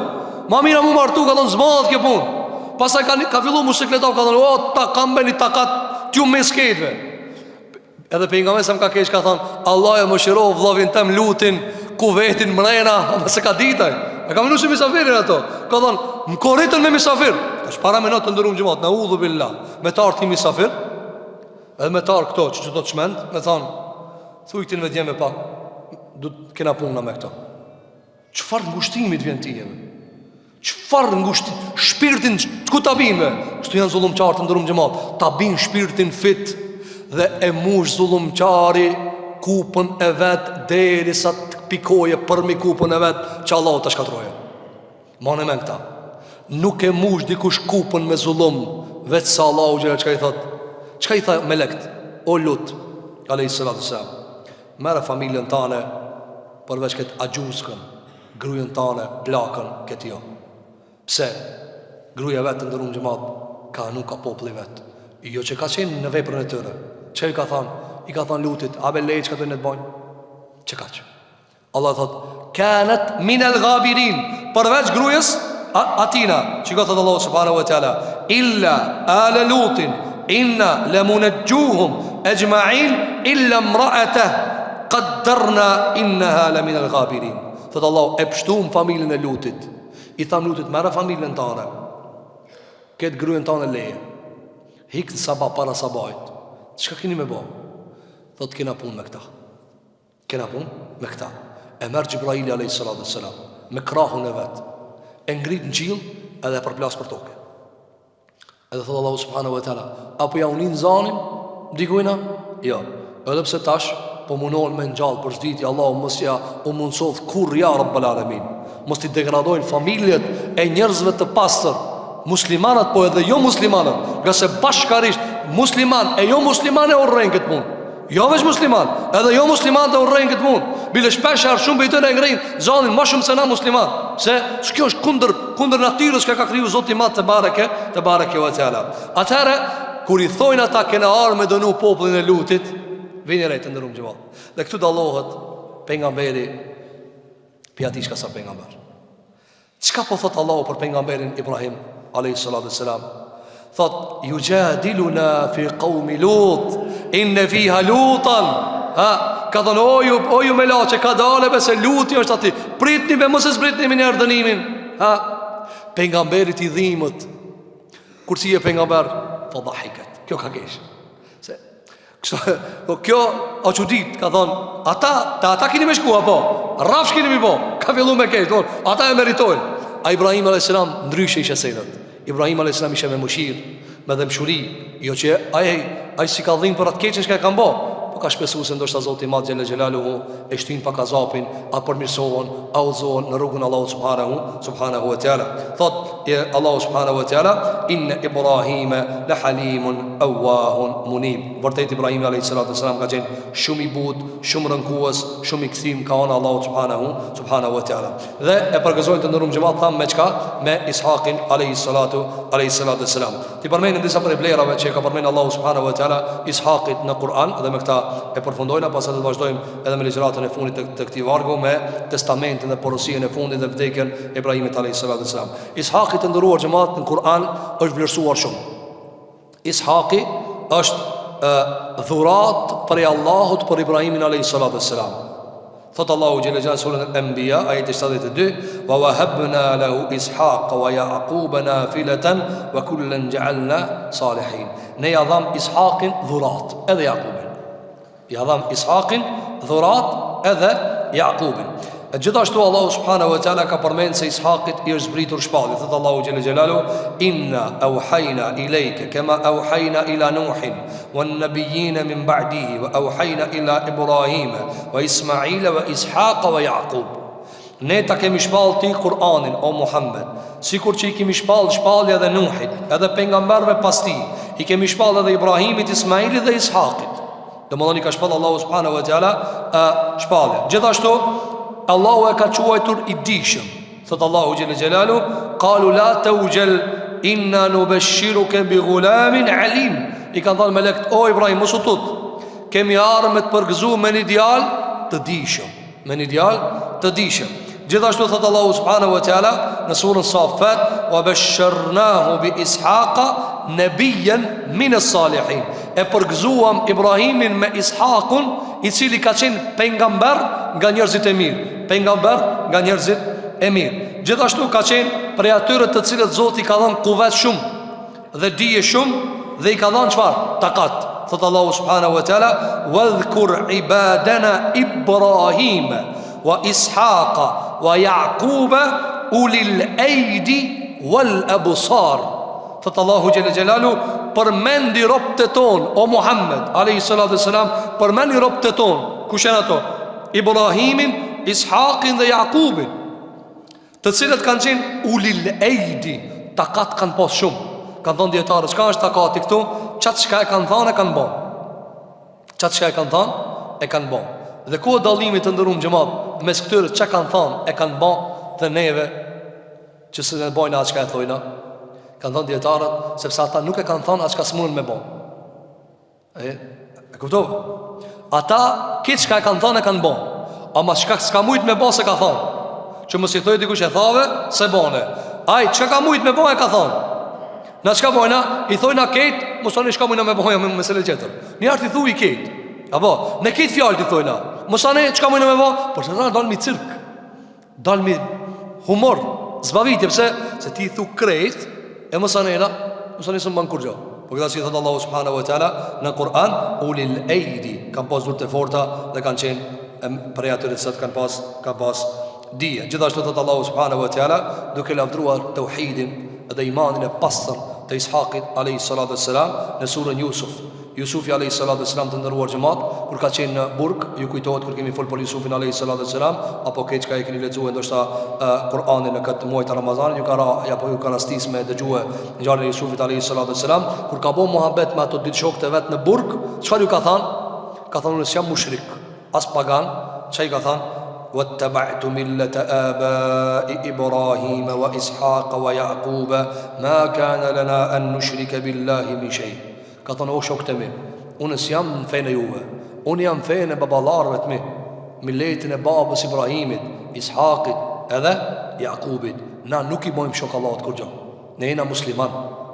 Ma mira mu martu, ka thonë, zbahat kjo punë. Pasaj ka fillu mu sikletov, ka thonë, o, ta kam beni takat, t'ju me sketve. Edhe për nga me se më ka kesh, ka thonë, Allah e më shirov vlovin tem lutin, ku vetin mrena, se ka ditaj. E ka minu si misafirin ato. Ka thonë, më korritën me misafir. Tash para me notë të ndërum gjëmat, në udhu billah. Me tarë ti misafir, edhe me tarë këto që do të shmend, me thonë, thujtin me djemë e pak, du të kena puna me këto. Qëfar ngushtimit vjen ti jemi? Qëfar ngushtimit? Shpirtin, ku ta binve? Kështu janë zullum qartë të ndërum gjëmat. Ta bin shpirtin fit dhe e mush zullum qari kupën e vetë deri sa të pikoje përmi kupën e vetë që Allah të shkatroje. Mane men këta. Nuk e mush dikush kupën me zullum vetë sa Allah u gjere qëka i thot. Qëka i thot me lekt? O lut, alayhi salatu wassalam, mere familjen tane përveç këtë agjuskën, grujen tane, plakën këtë jo. Pse? Gruja vetë të ndërun gjëmat ka nuk ka popli vetë. Jo që ka qenë në veprën e tëre. Që i ka thanë? I ka thanë lutit, abe lejtë që ka dojnë të bajnë. Që ka që? Allah thotë, kanët minel gabirin, përveç grujes atina, që ka thotë Allah subhanahu wa ta'ala, illa ale lutin, inna lamunajjuhum ajma'in illa imra'atahu qaddarna innaha la min al-ghabirin. Thot Allah, e pështum familjen e Lutit. I tham Lutit, merë familjen tënde, këtë gruën tënde leje, hikë sabah para sabahit. Çka keni me bë? Thot kena punë me këta. Kena punë me këta. E merë Gjibraili alayhis salam me krahun e vet, e ngrit në qiell edhe e përplas për tokë. Edhe thot Allahu subhanahu wa taala, apo ja unin zanin dikujna? Jo. Edhe pse tash po munohen me ngjall për zditje, Allahu mos ja u mundsof kurr ja rabbul alamin. Mos ti degradojnë familjet e njerëzve të pastër, muslimanat po edhe jo muslimanat, nga se bashkarisht musliman e jo musliman e urrejnë këtë punë. Jo veç musliman, edhe jo musliman të urrejnë këtë punë. Bile shpesh arë shumë bejtën e ngrejnë zanin ma shumë se na musliman. Se kjo është kundër natyrës ka kriju Zoti Madh te bareke ve teala. Atëherë kur i thojnë ata kena arë me dënu popullin e Lutit, vini rejtë ndërum gjëma. Dhe këtu dallohet pejgamberi pjati shka sa pejgamber. Çka po thot Allahu për pejgamberin Ibrahim alayhis salam? Thot yujadiluna fi qaumi Lut inna fiha Lutan. Ka thonë o ju me laçe, ka dalë se Luti është aty. Pritni me mos e zbritni me një dënimin. Pejgamberit i dhimbët. Kur si e pejgamber, fadhahikat. Kjo ka kesh. Se kjo o çudit, ka thonë, ata keni me shku apo? Rrafsh keni me po. Ka filluar me kesh, thonë, ata e meritojnë. A Ibrahim alayhis salam ndryshe ishte sejnët. Ibrahim alayhis salam ishte me mëshirë, me dëmshuri, jo që ai si ka dhimbë për atë keqen që ka bë. Ka shpesu se ndoshta Zoti Madh Xhelel Xhelaluhu e shtin pak azapin, a përmirësohen, a udhzohen në rrugën e Allahut subhanahu wa taala. Thot Allahu subhanahu wa taala, inna Ibrahima la halimun awwahun munib. Vërtet Ibrahim alayhis salam ka qenë shumë i butë, shumë rënkues, shumë i kthim ka ona Allahu subhanahu wa taala. Dhe e përgëzojnë të ndërum xhamat tham me çka? Me Ishaqin alayhis salatu wassalam. Ti përmendën disa për vlerave që ka përmendur Allahu subhanahu wa taala Ishaqit në Kur'an, dhe me këta e përfundojna, pastaj do të vazhdojmë edhe me ligjëratën e fundit të këtij vargu, me testamentin dhe porosinë e fundit dhe vdekjen e Ibrahimit alayhis salam. Ishaqi të ndëruar xhamat në Kur'an është vlerësuar shumë. Ishaqi është dhurat për Allahut për Ibrahimin alayhis salam. Thot Allahu xhelel xhelal surën Al-Anbiya ayat 72, wa wahabna lahu Ishaqa wa Yaquba nafilatan wa kullan ja'alna salihin. Ne ja dham Ishaqin dhurat edhe Yaqubin. Ja dham Ishaqin dhurat edhe Yaqubin. Gjithashtu Allahu subhanahu wa taala ka përmend se Ishaqit i është zbritur shpallje. Thot Allahu xhelel xhelalu, inna awhayna ilayka kama awhayna ila Nuhin wan nabiyyin min ba'dihi wa awhayna ila Ibrahima wa Ismaila wa Ishaqa wa Yaqub. Ne ta kemi shpall ti Kur'anin o Muhammed, sikur që i kemi shpall shpallje edhe Nuhit, edhe pejgamberëve pas tij. I kemi shpall edhe Ibrahimit, Ismailit dhe Ishaqit. Domethënë ka shpall Allahu subhanahu wa taala shpallje. Gjithashtu Allahu e ka quajtur i dishëm. Thot Allahu xhelel xhelalu, qalu la tawjal inna nubashshiruka bi ghulamin alim. I kanë thënë melekt, o Ibrahim, mos u tut, kemi ardhur me të përgëzuar me një djalë të dishëm, me një djalë të dishëm. Gjithashtu thot Allahu subhanahu wa taala në surën Safat, wa basharnahu bi Ishaqa nabiyyan min as-salihin. E përgëzuam Ibrahimin me Ishaqun, i cili ka qenë pejgamber nga njerëzit e mirë. Pejgamber nga njerëzit e mirë. Gjithashtu ka qenë prej atyre të cilët Zoti ka dhënë kuvet shumë dhe dije shumë, dhe i ka dhënë çfarë? Takat. Thot Allahu subhanahu wa taala, wadhkur ibadana Ibrahima wa Ishaqa wa Yaquba ulil aidi wal absar. Thot Allahu xhelel xhelalu, përmendi robët e ton o Muhammed alayhi salatu wassalam, përmendi robët e ton. Kush janë ato? Ibrahimin, Ishaqin dhe Yaqubin, të cilët kanë qenë ulil aidi, takat kanë pas shumë. Kanë thonë dietarë, çka është takati këtu? Çat çka e kanë thënë e kanë bën. Çat çka e kanë thënë e kanë bën. Dhe ku është dallimi të ndërum xhamat mes këtyre çka kanë thënë e kanë bën dhe neve që se ne bojnë atë çka e thojna? Kanë thënë dietarët, sepse ata nuk e kanë thënë atë çka s'mundën me bën. E kuptova? Ata këtë çka e kanë thënë e kanë bën. Ama çka s'ka mujt me bën se ka thënë. Që mos i thoj dikush e thave se bone. Ai çka ka mujt me bën e ka thënë. Na çka bojna? I thojna ket, mos ani çka bojna me boja me mesele tjetër. Një art i thuj ket. Apo, në ket fjalë ti thojna. Mos ani çka bojna me bë? Por sa dal mi cirk. Dal mi humor, zbavitje pse? Se ti thu krejt e mos anena, mos ani s'mban kur gjë. Po këtë si thot Allahu subhanahu wa taala në Kur'an, ulil aidi, kanë pas dur të forta dhe kanë qenë për ato që kanë pas dije. Gjithashtu thot Allahu subhanahu wa taala duke lavdruar tauhidin dhe imanin e pastër të Ishaqit alayhi salatu wassalam në surën Yusuf. Yusufi alayhi salatu wassalam të ndëruar xhamat, kur ka qenë në burg, ju kujtohet kur kemi fol për Yusufin alayhi salatu wassalam, apo keq ka e keni lexuar ndoshta Kur'anin në këtë muaj të Ramazanit, ju ka rastis me dëgjue ngjarjen e Yusufit alayhi salatu wassalam, kur ka bën muhabet me ato dy shokët e vet në burg, çfarë ju ka thënë? Ka thënë se jam mushrik, as pagan, çai ka thënë واتبعت ملة آباء إبراهيم وإسحاق ويعقوب ما كان لنا أن نشرك بالله من شيء. Ka thonë o shokët e mi, unë s'jam në fejnë e juve, unë jam fejnë e babalarëve të mi, milletin e babës Ibrahimit, Ishaqit edhe Jakubit. Na nuk i bojmë shok Allahut kur gjo. Ne jena musliman,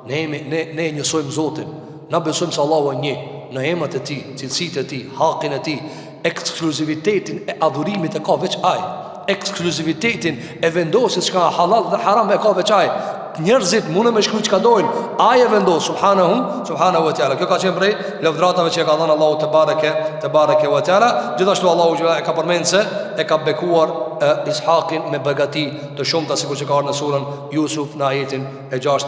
ne njësojmë Zotin, na besojmë se Allahu e një, në emrat e ti, cilësitë e ti, hakin e ti. Ekskluzivitetin e adhurimit e ka veç aj. Ekskluzivitetin e vendosit çka halal dhe haram e ka veç aj. Njerëzit mundë me shkruaj çka dojnë, ai e vendos subhanahu wa taala. Kjo ka qenë prej lavdratave që ka dhënë Allahu te bareke wa taala. Gjithashtu Allahu e ka përmendur se e ka bekuar Ishaqin me begati të shumta, sikur që ka ardhur në surën Yusuf në ajetin e 6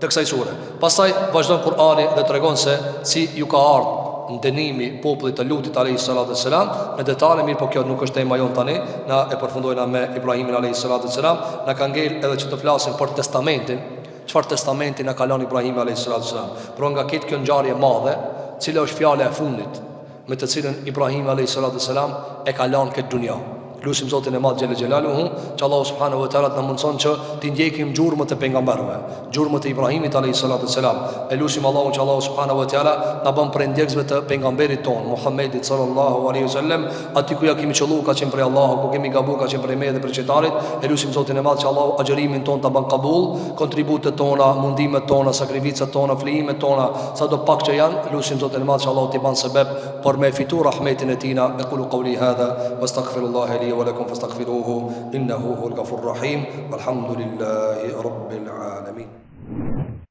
të kësaj sure. Pastaj vazhdon Kur'ani dhe tregon se si ju ka ardhur ndënimi popullit të Lutit alayhi salatu wassalam në detale. Mirë, po kjo nuk është tema jon tani. Na e përfundojna me Ibrahimin alayhi salatu wassalam. Na ka ngel edhe që të flasim për testamentin. Çfarë testamenti na ka lënë Ibrahimi alayhi salatu wassalam? Por nga këtë kjo ngjarje e madhe, cila është fjala e fundit me të cilën Ibrahimi alayhi salatu wassalam e ka lënë këtë dunjë. Lusim Zotin e Madh xhel xhelaluhu, që Allahu subhanahu wa taala të na mundson që të ndjekim gjurmët e pejgamberëve, gjurmët e Ibrahimit alayhi salatu wassalam. E lusim Allahun që Allahu subhanahu wa taala na bën prej ndjekësve të pejgamberit ton Muhammedit sallallahu alaihi wasallam, aty ku ja kemi qelluar ka qenë prej Allahut, ku kemi gabuar ka qenë prej me dhe prej çetarit. E lusim Zotin e Madh që Allahu agjërimin ton ta bën qabul, kontributet tona, mundimet tona, sakrificat tona, flijimet tona, sado pak që janë. Lusim Zotin e Madh që Allahu t'i bën sebeb për me fitur rahmetin e tina. Aqulu qawli hadha wastaghfirullaha ولكم فاستغفروه إنه هو الغفور الرحيم والحمد لله رب العالمين.